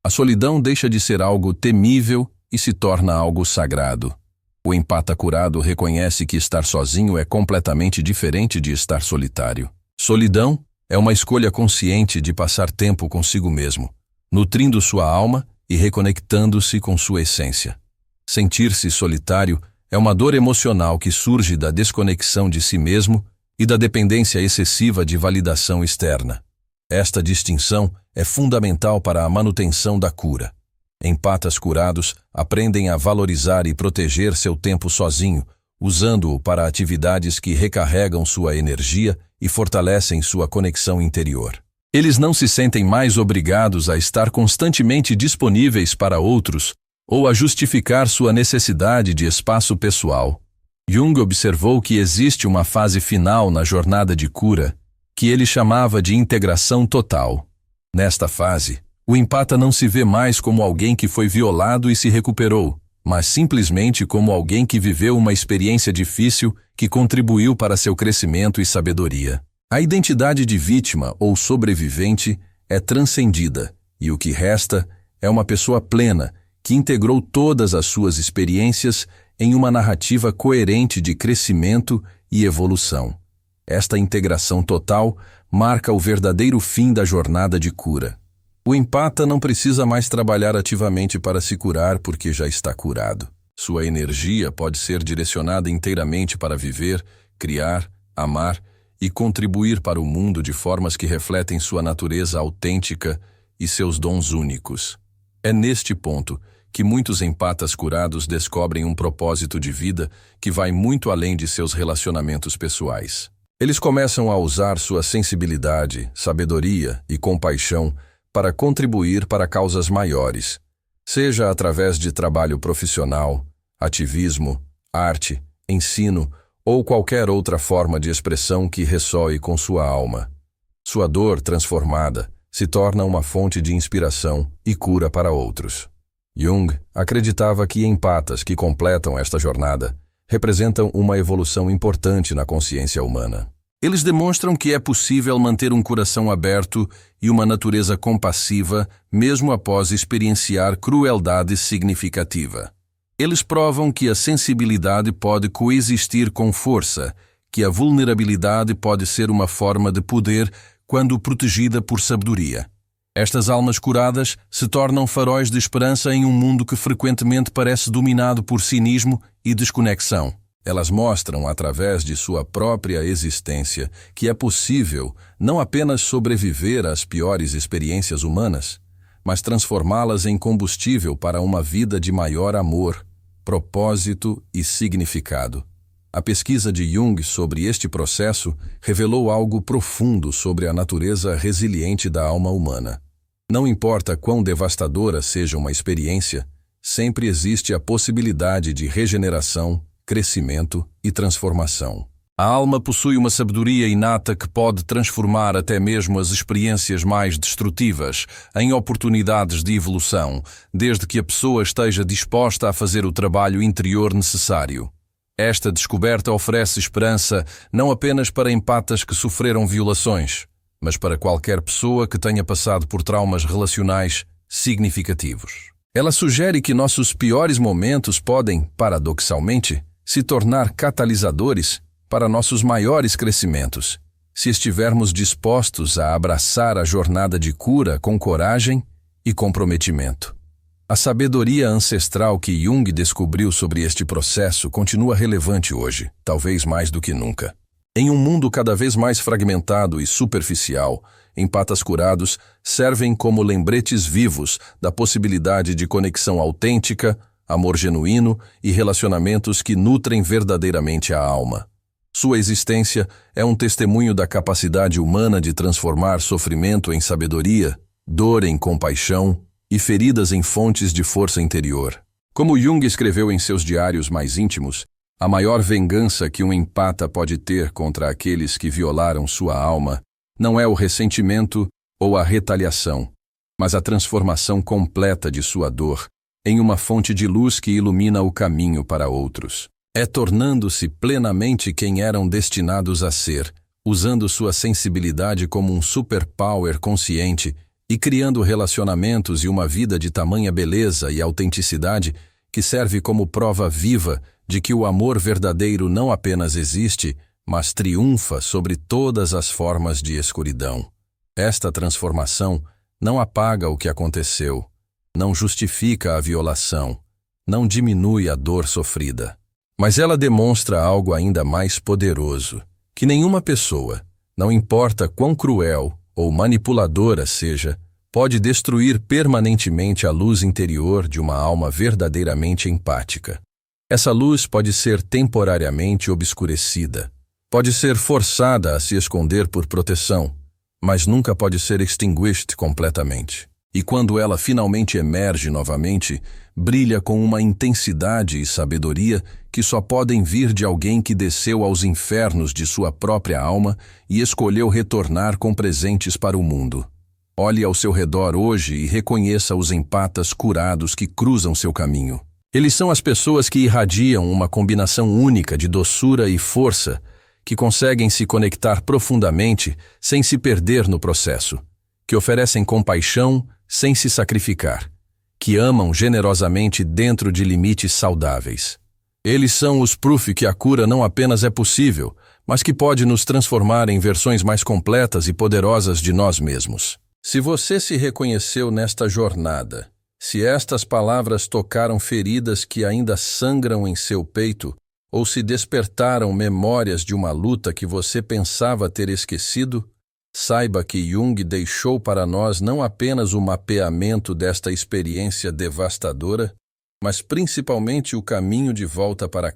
A solidão deixa de ser algo temível e se torna algo sagrado. O empata curado reconhece que estar sozinho é completamente diferente de estar solitário. Solidão é uma escolha consciente de passar tempo consigo mesmo, nutrindo sua alma e reconectando-se com sua essência. Sentir-se solitário é uma dor emocional que surge da desconexão de si mesmo e da dependência excessiva de validação externa. Esta distinção é fundamental para a manutenção da cura. Empatas curados aprendem a valorizar e proteger seu tempo sozinho, usando-o para atividades que recarregam sua energia e fortalecem sua conexão interior. Eles não se sentem mais obrigados a estar constantemente disponíveis para outros ou a justificar sua necessidade de espaço pessoal. Jung observou que existe uma fase final na jornada de cura, que ele chamava de integração total. Nesta fase, o empata não se vê mais como alguém que foi violado e se recuperou, mas simplesmente como alguém que viveu uma experiência difícil que contribuiu para seu crescimento e sabedoria. A identidade de vítima ou sobrevivente é transcendida, e o que resta é uma pessoa plena que integrou todas as suas experiências em uma narrativa coerente de crescimento e evolução. Esta integração total marca o verdadeiro fim da jornada de cura. O empata não precisa mais trabalhar ativamente para se curar porque já está curado. Sua energia pode ser direcionada inteiramente para viver, criar, amar e contribuir para o mundo de formas que refletem sua natureza autêntica e seus dons únicos. É neste ponto que muitos empatas curados descobrem um propósito de vida que vai muito além de seus relacionamentos pessoais. Eles começam a usar sua sensibilidade, sabedoria e compaixão para contribuir para causas maiores, seja através de trabalho profissional, ativismo, arte, ensino ou qualquer outra forma de expressão que ressoe com sua alma. Sua dor transformada se torna uma fonte de inspiração e cura para outros. Jung acreditava que empatas que completam esta jornada representam uma evolução importante na consciência humana. Eles demonstram que é possível manter um coração aberto e uma natureza compassiva mesmo após experienciar crueldade significativa. Eles provam que a sensibilidade pode coexistir com força, que a vulnerabilidade pode ser uma forma de poder quando protegida por sabedoria. Estas almas curadas se tornam faróis de esperança em um mundo que frequentemente parece dominado por cinismo e desconexão. Elas mostram, através de sua própria existência, que é possível não apenas sobreviver às piores experiências humanas, mas transformá-las em combustível para uma vida de maior amor, propósito e significado. A pesquisa de Jung sobre este processo revelou algo profundo sobre a natureza resiliente da alma humana. Não importa quão devastadora seja uma experiência, sempre existe a possibilidade de regeneração, crescimento e transformação. A alma possui uma sabedoria inata que pode transformar até mesmo as experiências mais destrutivas em oportunidades de evolução, desde que a pessoa esteja disposta a fazer o trabalho interior necessário. Esta descoberta oferece esperança não apenas para empatas que sofreram violações, mas para qualquer pessoa que tenha passado por traumas relacionais significativos. Ela sugere que nossos piores momentos podem, paradoxalmente, se tornar catalisadores para nossos maiores crescimentos, se estivermos dispostos a abraçar a jornada de cura com coragem e comprometimento. A sabedoria ancestral que Jung descobriu sobre este processo continua relevante hoje, talvez mais do que nunca. Em um mundo cada vez mais fragmentado e superficial, empatas curados servem como lembretes vivos da possibilidade de conexão autêntica, amor genuíno e relacionamentos que nutrem verdadeiramente a alma. Sua existência é um testemunho da capacidade humana de transformar sofrimento em sabedoria, dor em compaixão e feridas em fontes de força interior. Como Jung escreveu em seus diários mais íntimos, a maior vingança que um empata pode ter contra aqueles que violaram sua alma não é o ressentimento ou a retaliação, mas a transformação completa de sua dor em uma fonte de luz que ilumina o caminho para outros. É tornando-se plenamente quem eram destinados a ser, usando sua sensibilidade como um superpower consciente e criando relacionamentos e uma vida de tamanha beleza e autenticidade que serve como prova viva de que o amor verdadeiro não apenas existe, mas triunfa sobre todas as formas de escuridão. Esta transformação não apaga o que aconteceu, não justifica a violação, não diminui a dor sofrida. Mas ela demonstra algo ainda mais poderoso, que nenhuma pessoa, não importa quão cruel ou manipuladora seja, pode destruir permanentemente a luz interior de uma alma verdadeiramente empática. Essa luz pode ser temporariamente obscurecida, pode ser forçada a se esconder por proteção, mas nunca pode ser extinguida completamente. E quando ela finalmente emerge novamente, brilha com uma intensidade e sabedoria que só podem vir de alguém que desceu aos infernos de sua própria alma e escolheu retornar com presentes para o mundo. Olhe ao seu redor hoje e reconheça os empatas curados que cruzam seu caminho. Eles são as pessoas que irradiam uma combinação única de doçura e força, que conseguem se conectar profundamente sem se perder no processo, que oferecem compaixão sem se sacrificar, que amam generosamente dentro de limites saudáveis. Eles são os proof que a cura não apenas é possível, mas que pode nos transformar em versões mais completas e poderosas de nós mesmos. Se você se reconheceu nesta jornada, se estas palavras tocaram feridas que ainda sangram em seu peito, ou se despertaram memórias de uma luta que você pensava ter esquecido, saiba que Jung deixou para nós não apenas o mapeamento desta experiência devastadora, mas principalmente o caminho de volta para a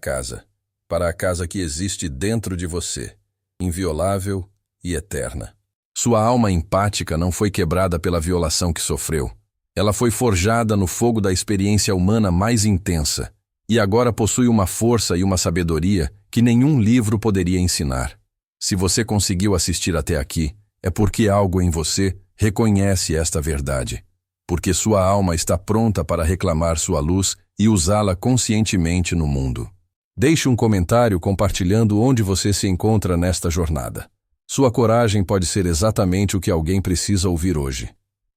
casa que existe dentro de você, inviolável e eterna. Sua alma empática não foi quebrada pela violação que sofreu. Ela foi forjada no fogo da experiência humana mais intensa, e agora possui uma força e uma sabedoria que nenhum livro poderia ensinar. Se você conseguiu assistir até aqui, é porque algo em você reconhece esta verdade, porque sua alma está pronta para reclamar sua luz e usá-la conscientemente no mundo. Deixe um comentário compartilhando onde você se encontra nesta jornada. Sua coragem pode ser exatamente o que alguém precisa ouvir hoje.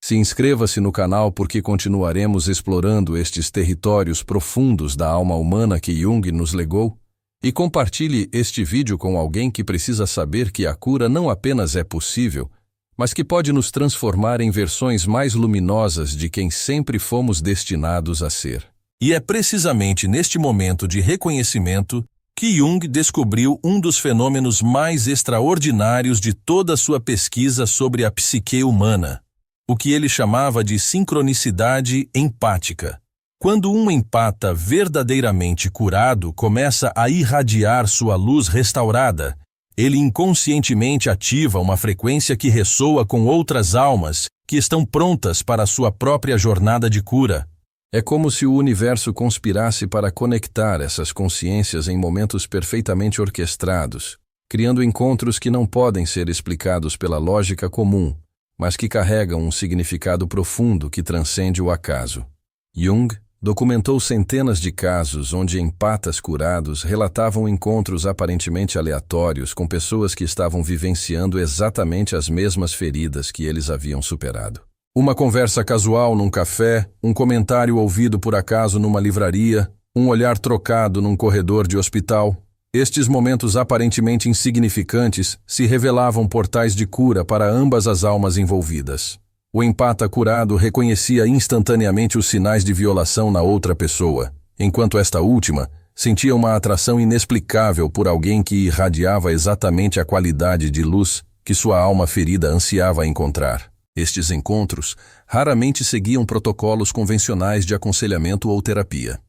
Se inscreva-se no canal porque continuaremos explorando estes territórios profundos da alma humana que Jung nos legou, e compartilhe este vídeo com alguém que precisa saber que a cura não apenas é possível, mas que pode nos transformar em versões mais luminosas de quem sempre fomos destinados a ser. E é precisamente neste momento de reconhecimento que Jung descobriu um dos fenômenos mais extraordinários de toda a sua pesquisa sobre a psique humana, o que ele chamava de sincronicidade empática. Quando um empata verdadeiramente curado começa a irradiar sua luz restaurada, ele inconscientemente ativa uma frequência que ressoa com outras almas que estão prontas para a sua própria jornada de cura. É como se o universo conspirasse para conectar essas consciências em momentos perfeitamente orquestrados, criando encontros que não podem ser explicados pela lógica comum, mas que carregam um significado profundo que transcende o acaso. Jung documentou centenas de casos onde empatas curados relatavam encontros aparentemente aleatórios com pessoas que estavam vivenciando exatamente as mesmas feridas que eles haviam superado. Uma conversa casual num café, um comentário ouvido por acaso numa livraria, um olhar trocado num corredor de hospital. Estes momentos aparentemente insignificantes se revelavam portais de cura para ambas as almas envolvidas. O empata curado reconhecia instantaneamente os sinais de violação na outra pessoa, enquanto esta última sentia uma atração inexplicável por alguém que irradiava exatamente a qualidade de luz que sua alma ferida ansiava encontrar. Estes encontros raramente seguiam protocolos convencionais de aconselhamento ou terapia.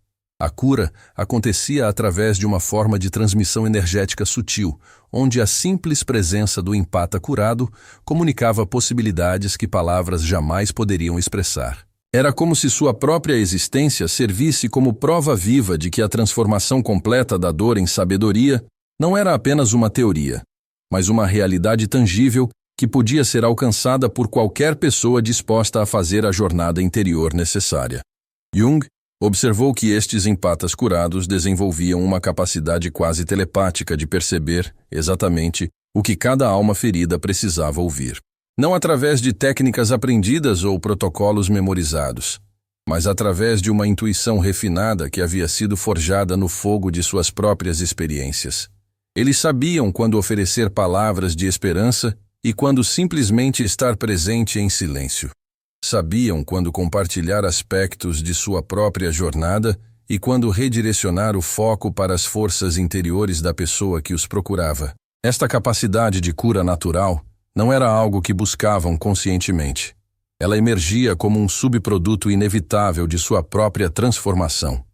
A cura acontecia através de uma forma de transmissão energética sutil, onde a simples presença do empata curado comunicava possibilidades que palavras jamais poderiam expressar. Era como se sua própria existência servisse como prova viva de que a transformação completa da dor em sabedoria não era apenas uma teoria, mas uma realidade tangível que podia ser alcançada por qualquer pessoa disposta a fazer a jornada interior necessária. Jung observou que estes empatas curados desenvolviam uma capacidade quase telepática de perceber, exatamente, o que cada alma ferida precisava ouvir. Não através de técnicas aprendidas ou protocolos memorizados, mas através de uma intuição refinada que havia sido forjada no fogo de suas próprias experiências. Eles sabiam quando oferecer palavras de esperança e quando simplesmente estar presente em silêncio. Sabiam quando compartilhar aspectos de sua própria jornada e quando redirecionar o foco para as forças interiores da pessoa que os procurava. Esta capacidade de cura natural não era algo que buscavam conscientemente. Ela emergia como um subproduto inevitável de sua própria transformação.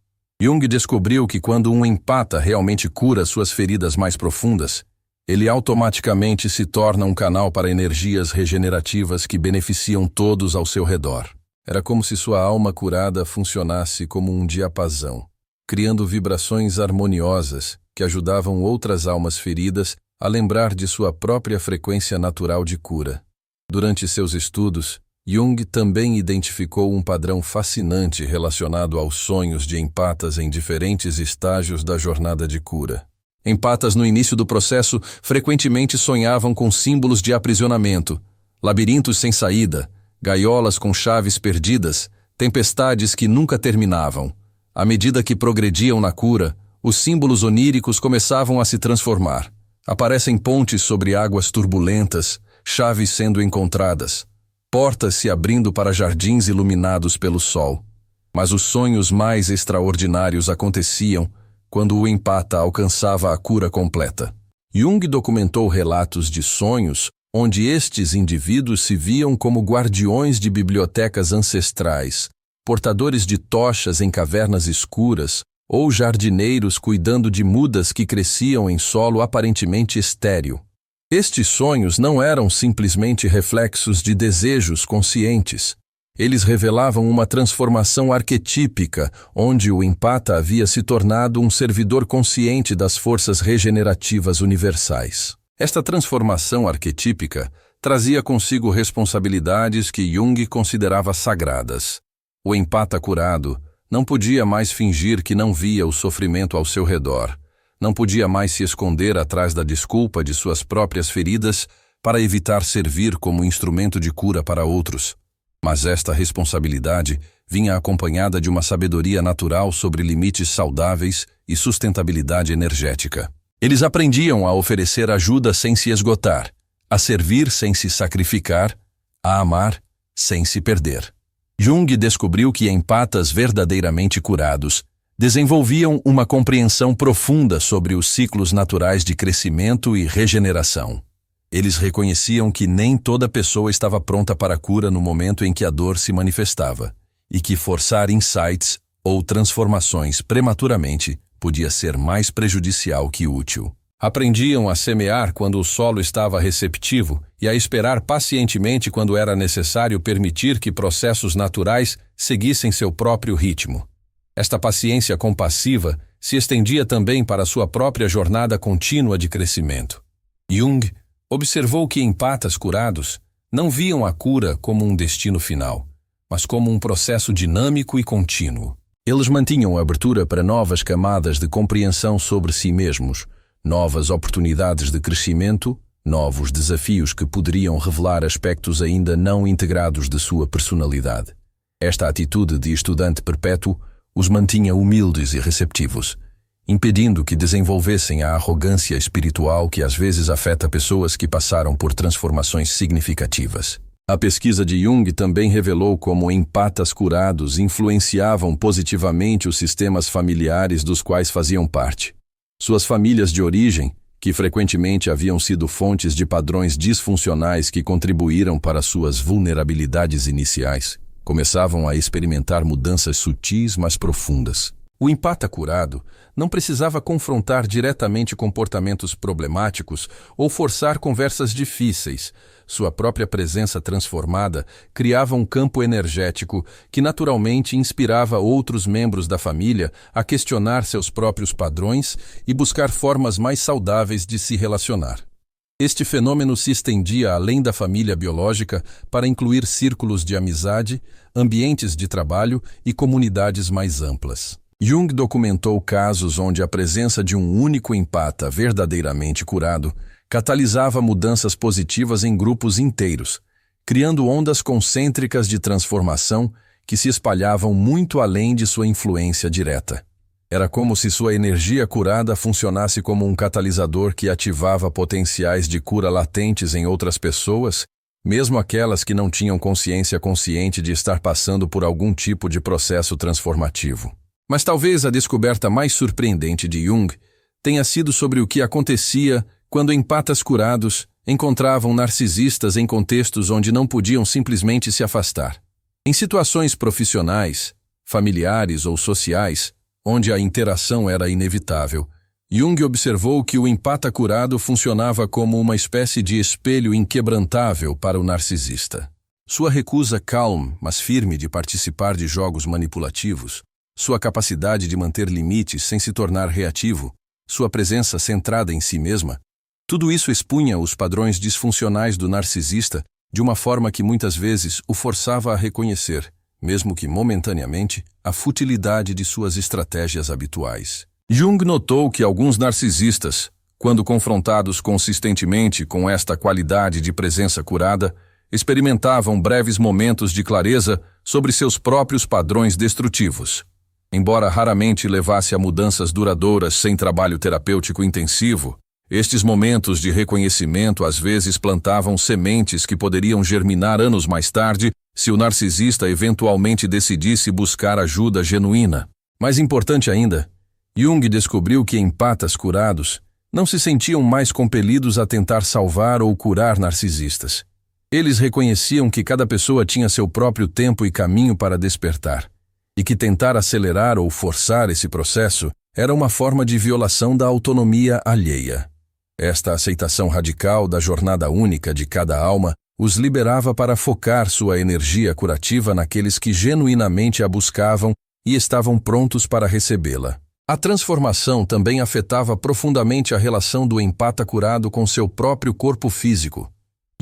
Jung descobriu que quando um empata realmente cura suas feridas mais profundas, ele automaticamente se torna um canal para energias regenerativas que beneficiam todos ao seu redor. Era como se sua alma curada funcionasse como um diapasão, criando vibrações harmoniosas que ajudavam outras almas feridas a lembrar de sua própria frequência natural de cura. Durante seus estudos, Jung também identificou um padrão fascinante relacionado aos sonhos de empatas em diferentes estágios da jornada de cura. Empatas no início do processo frequentemente sonhavam com símbolos de aprisionamento, labirintos sem saída, gaiolas com chaves perdidas, tempestades que nunca terminavam. À medida que progrediam na cura, os símbolos oníricos começavam a se transformar. Aparecem pontes sobre águas turbulentas, chaves sendo encontradas, portas se abrindo para jardins iluminados pelo sol. Mas os sonhos mais extraordinários aconteciam quando o empata alcançava a cura completa. Jung documentou relatos de sonhos onde estes indivíduos se viam como guardiões de bibliotecas ancestrais, portadores de tochas em cavernas escuras ou jardineiros cuidando de mudas que cresciam em solo aparentemente estéril. Estes sonhos não eram simplesmente reflexos de desejos conscientes. Eles revelavam uma transformação arquetípica, onde o empata havia se tornado um servidor consciente das forças regenerativas universais. Esta transformação arquetípica trazia consigo responsabilidades que Jung considerava sagradas. O empata curado não podia mais fingir que não via o sofrimento ao seu redor. Não podia mais se esconder atrás da desculpa de suas próprias feridas para evitar servir como instrumento de cura para outros. Mas esta responsabilidade vinha acompanhada de uma sabedoria natural sobre limites saudáveis e sustentabilidade energética. Eles aprendiam a oferecer ajuda sem se esgotar, a servir sem se sacrificar, a amar sem se perder. Jung descobriu que empatas verdadeiramente curados desenvolviam uma compreensão profunda sobre os ciclos naturais de crescimento e regeneração. Eles reconheciam que nem toda pessoa estava pronta para a cura no momento em que a dor se manifestava, e que forçar insights ou transformações prematuramente podia ser mais prejudicial que útil. Aprendiam a semear quando o solo estava receptivo e a esperar pacientemente quando era necessário permitir que processos naturais seguissem seu próprio ritmo. Esta paciência compassiva se estendia também para sua própria jornada contínua de crescimento. Jung observou que empatas curados não viam a cura como um destino final, mas como um processo dinâmico e contínuo. Eles mantinham a abertura para novas camadas de compreensão sobre si mesmos, novas oportunidades de crescimento, novos desafios que poderiam revelar aspectos ainda não integrados de sua personalidade. Esta atitude de estudante perpétuo os mantinha humildes e receptivos, impedindo que desenvolvessem a arrogância espiritual que às vezes afeta pessoas que passaram por transformações significativas. A pesquisa de Jung também revelou como empatas curados influenciavam positivamente os sistemas familiares dos quais faziam parte. Suas famílias de origem, que frequentemente haviam sido fontes de padrões disfuncionais que contribuíram para suas vulnerabilidades iniciais, começavam a experimentar mudanças sutis, mas profundas. O empata curado não precisava confrontar diretamente comportamentos problemáticos ou forçar conversas difíceis. Sua própria presença transformada criava um campo energético que naturalmente inspirava outros membros da família a questionar seus próprios padrões e buscar formas mais saudáveis de se relacionar. Este fenômeno se estendia além da família biológica para incluir círculos de amizade, ambientes de trabalho e comunidades mais amplas. Jung documentou casos onde a presença de um único empata verdadeiramente curado catalisava mudanças positivas em grupos inteiros, criando ondas concêntricas de transformação que se espalhavam muito além de sua influência direta. Era como se sua energia curada funcionasse como um catalisador que ativava potenciais de cura latentes em outras pessoas, mesmo aquelas que não tinham consciência consciente de estar passando por algum tipo de processo transformativo. Mas talvez a descoberta mais surpreendente de Jung tenha sido sobre o que acontecia quando empatas curados encontravam narcisistas em contextos onde não podiam simplesmente se afastar. Em situações profissionais, familiares ou sociais, onde a interação era inevitável, Jung observou que o empata curado funcionava como uma espécie de espelho inquebrantável para o narcisista. Sua recusa calma, mas firme de participar de jogos manipulativos, sua capacidade de manter limites sem se tornar reativo, sua presença centrada em si mesma, tudo isso expunha os padrões disfuncionais do narcisista de uma forma que muitas vezes o forçava a reconhecer, mesmo que momentaneamente, a futilidade de suas estratégias habituais. Jung notou que alguns narcisistas, quando confrontados consistentemente com esta qualidade de presença curada, experimentavam breves momentos de clareza sobre seus próprios padrões destrutivos. Embora raramente levasse a mudanças duradouras sem trabalho terapêutico intensivo, estes momentos de reconhecimento às vezes plantavam sementes que poderiam germinar anos mais tarde se o narcisista eventualmente decidisse buscar ajuda genuína. Mais importante ainda, Jung descobriu que empatas curados não se sentiam mais compelidos a tentar salvar ou curar narcisistas. Eles reconheciam que cada pessoa tinha seu próprio tempo e caminho para despertar, e que tentar acelerar ou forçar esse processo era uma forma de violação da autonomia alheia. Esta aceitação radical da jornada única de cada alma os liberava para focar sua energia curativa naqueles que genuinamente a buscavam e estavam prontos para recebê-la. A transformação também afetava profundamente a relação do empata curado com seu próprio corpo físico.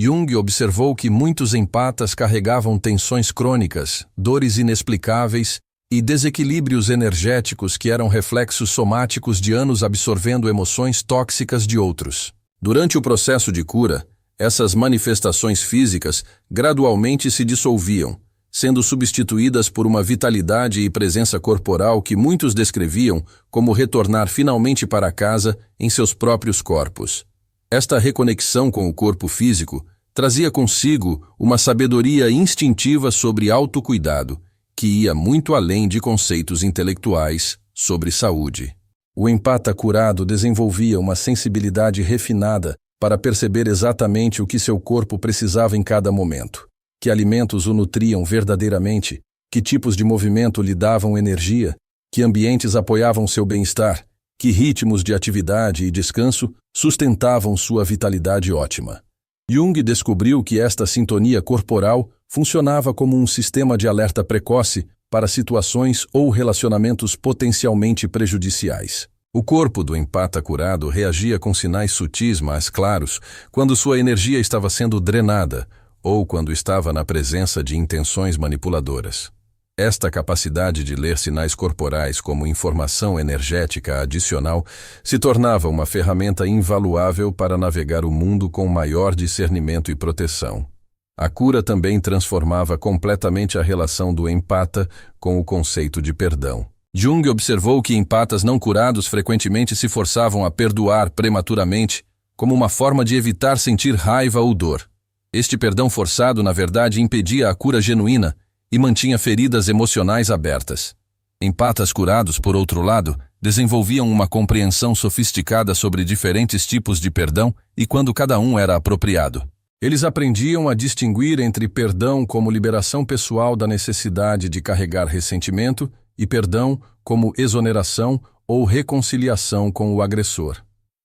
Jung observou que muitos empatas carregavam tensões crônicas, dores inexplicáveis e desequilíbrios energéticos que eram reflexos somáticos de anos absorvendo emoções tóxicas de outros. Durante o processo de cura, essas manifestações físicas gradualmente se dissolviam, sendo substituídas por uma vitalidade e presença corporal que muitos descreviam como retornar finalmente para casa em seus próprios corpos. Esta reconexão com o corpo físico trazia consigo uma sabedoria instintiva sobre autocuidado, que ia muito além de conceitos intelectuais sobre saúde. O empata curado desenvolvia uma sensibilidade refinada para perceber exatamente o que seu corpo precisava em cada momento, que alimentos o nutriam verdadeiramente, que tipos de movimento lhe davam energia, que ambientes apoiavam seu bem-estar, que ritmos de atividade e descanso sustentavam sua vitalidade ótima. Jung descobriu que esta sintonia corporal funcionava como um sistema de alerta precoce para situações ou relacionamentos potencialmente prejudiciais. O corpo do empata curado reagia com sinais sutis, mas claros, quando sua energia estava sendo drenada ou quando estava na presença de intenções manipuladoras. Esta capacidade de ler sinais corporais como informação energética adicional se tornava uma ferramenta invaluável para navegar o mundo com maior discernimento e proteção. A cura também transformava completamente a relação do empata com o conceito de perdão. Jung observou que empatas não curados frequentemente se forçavam a perdoar prematuramente, como uma forma de evitar sentir raiva ou dor. Este perdão forçado, na verdade, impedia a cura genuína e mantinha feridas emocionais abertas. Empatas curados, por outro lado, desenvolviam uma compreensão sofisticada sobre diferentes tipos de perdão e quando cada um era apropriado. Eles aprendiam a distinguir entre perdão como liberação pessoal da necessidade de carregar ressentimento e perdão como exoneração ou reconciliação com o agressor.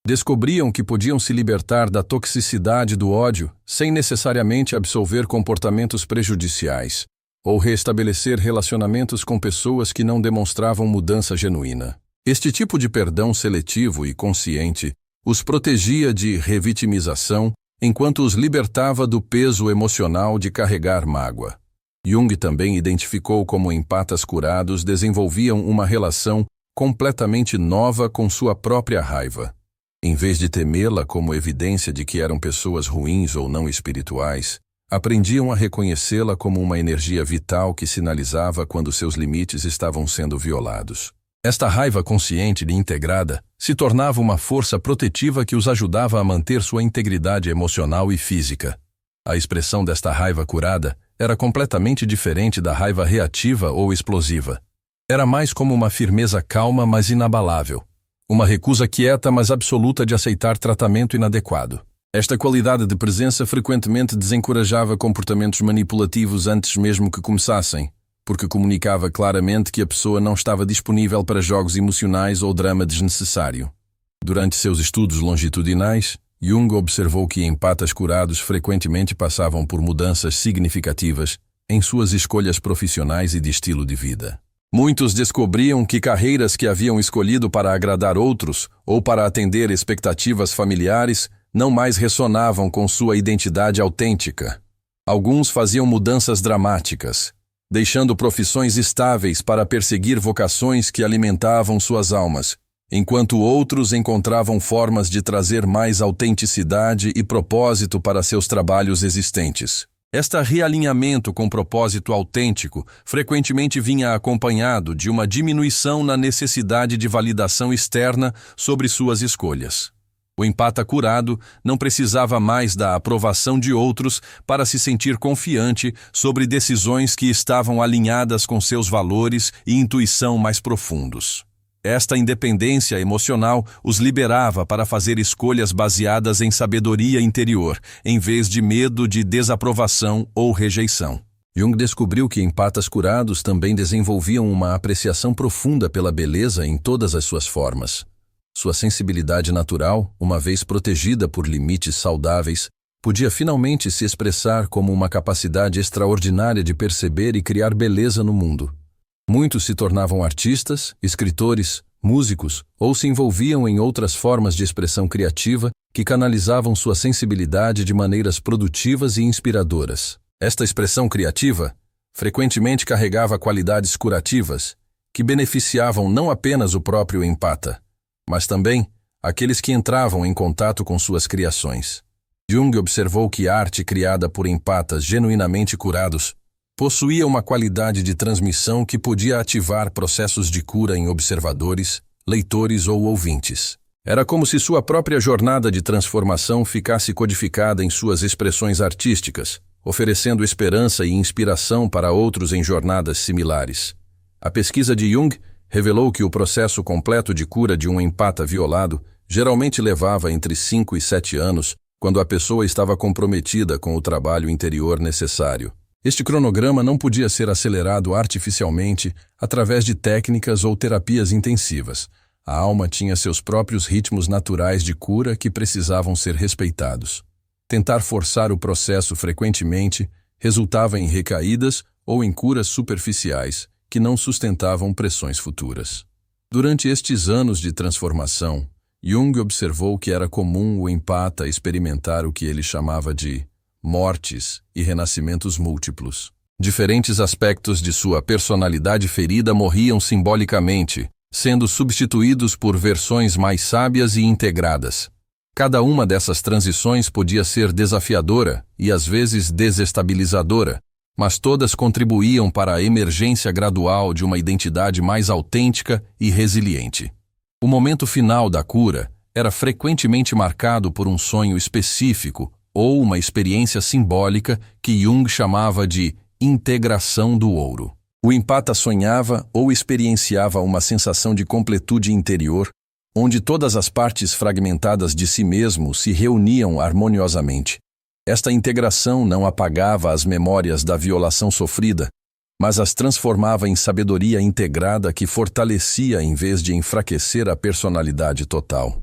Descobriam que podiam se libertar da toxicidade do ódio sem necessariamente absolver comportamentos prejudiciais ou restabelecer relacionamentos com pessoas que não demonstravam mudança genuína. Este tipo de perdão seletivo e consciente os protegia de revitimização, enquanto os libertava do peso emocional de carregar mágoa. Jung também identificou como empatas curados desenvolviam uma relação completamente nova com sua própria raiva. Em vez de temê-la como evidência de que eram pessoas ruins ou não espirituais, aprendiam a reconhecê-la como uma energia vital que sinalizava quando seus limites estavam sendo violados. Esta raiva consciente e integrada se tornava uma força protetiva que os ajudava a manter sua integridade emocional e física. A expressão desta raiva curada era completamente diferente da raiva reativa ou explosiva. Era mais como uma firmeza calma, mas inabalável. Uma recusa quieta, mas absoluta de aceitar tratamento inadequado. Esta qualidade de presença frequentemente desencorajava comportamentos manipulativos antes mesmo que começassem, porque comunicava claramente que a pessoa não estava disponível para jogos emocionais ou drama desnecessário. Durante seus estudos longitudinais, Jung observou que empatas curados frequentemente passavam por mudanças significativas em suas escolhas profissionais e de estilo de vida. Muitos descobriam que carreiras que haviam escolhido para agradar outros ou para atender expectativas familiares não mais ressonavam com sua identidade autêntica. Alguns faziam mudanças dramáticas, deixando profissões estáveis para perseguir vocações que alimentavam suas almas, enquanto outros encontravam formas de trazer mais autenticidade e propósito para seus trabalhos existentes. Este realinhamento com propósito autêntico frequentemente vinha acompanhado de uma diminuição na necessidade de validação externa sobre suas escolhas. O empata curado não precisava mais da aprovação de outros para se sentir confiante sobre decisões que estavam alinhadas com seus valores e intuição mais profundos. Esta independência emocional os liberava para fazer escolhas baseadas em sabedoria interior, em vez de medo de desaprovação ou rejeição. Jung descobriu que empatas curados também desenvolviam uma apreciação profunda pela beleza em todas as suas formas. Sua sensibilidade natural, uma vez protegida por limites saudáveis, podia finalmente se expressar como uma capacidade extraordinária de perceber e criar beleza no mundo. Muitos se tornavam artistas, escritores, músicos ou se envolviam em outras formas de expressão criativa que canalizavam sua sensibilidade de maneiras produtivas e inspiradoras. Esta expressão criativa frequentemente carregava qualidades curativas que beneficiavam não apenas o próprio empata, mas também aqueles que entravam em contato com suas criações. Jung observou que a arte criada por empatas genuinamente curados possuía uma qualidade de transmissão que podia ativar processos de cura em observadores, leitores ou ouvintes. Era como se sua própria jornada de transformação ficasse codificada em suas expressões artísticas, oferecendo esperança e inspiração para outros em jornadas similares. A pesquisa de Jung revelou que o processo completo de cura de um empata violado geralmente levava entre 5 e 7 anos, quando a pessoa estava comprometida com o trabalho interior necessário. Este cronograma não podia ser acelerado artificialmente através de técnicas ou terapias intensivas. A alma tinha seus próprios ritmos naturais de cura que precisavam ser respeitados. Tentar forçar o processo frequentemente resultava em recaídas ou em curas superficiais que não sustentavam pressões futuras. Durante estes anos de transformação, Jung observou que era comum o empata experimentar o que ele chamava de mortes e renascimentos múltiplos. Diferentes aspectos de sua personalidade ferida morriam simbolicamente, sendo substituídos por versões mais sábias e integradas. Cada uma dessas transições podia ser desafiadora e às vezes desestabilizadora, mas todas contribuíam para a emergência gradual de uma identidade mais autêntica e resiliente. O momento final da cura era frequentemente marcado por um sonho específico ou uma experiência simbólica que Jung chamava de integração do ouro. O empata sonhava ou experienciava uma sensação de completude interior, onde todas as partes fragmentadas de si mesmo se reuniam harmoniosamente. Esta integração não apagava as memórias da violação sofrida, mas as transformava em sabedoria integrada que fortalecia em vez de enfraquecer a personalidade total.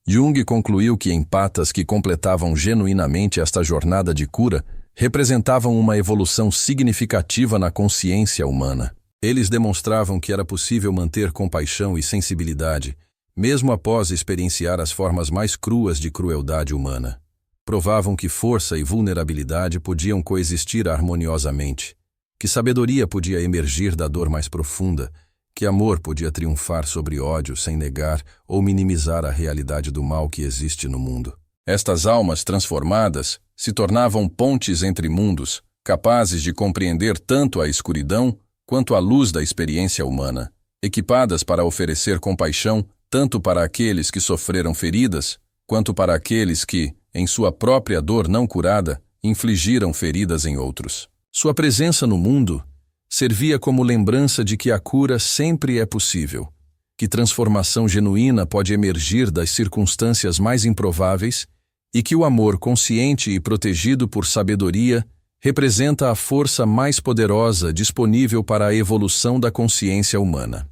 Jung concluiu que empatas que completavam genuinamente esta jornada de cura representavam uma evolução significativa na consciência humana. Eles demonstravam que era possível manter compaixão e sensibilidade, mesmo após experienciar as formas mais cruas de crueldade humana. Provavam que força e vulnerabilidade podiam coexistir harmoniosamente, que sabedoria podia emergir da dor mais profunda, que amor podia triunfar sobre ódio sem negar ou minimizar a realidade do mal que existe no mundo. Estas almas transformadas se tornavam pontes entre mundos, capazes de compreender tanto a escuridão quanto a luz da experiência humana, equipadas para oferecer compaixão tanto para aqueles que sofreram feridas, quanto para aqueles que, em sua própria dor não curada, infligiram feridas em outros. Sua presença no mundo servia como lembrança de que a cura sempre é possível, que transformação genuína pode emergir das circunstâncias mais improváveis e que o amor consciente e protegido por sabedoria representa a força mais poderosa disponível para a evolução da consciência humana.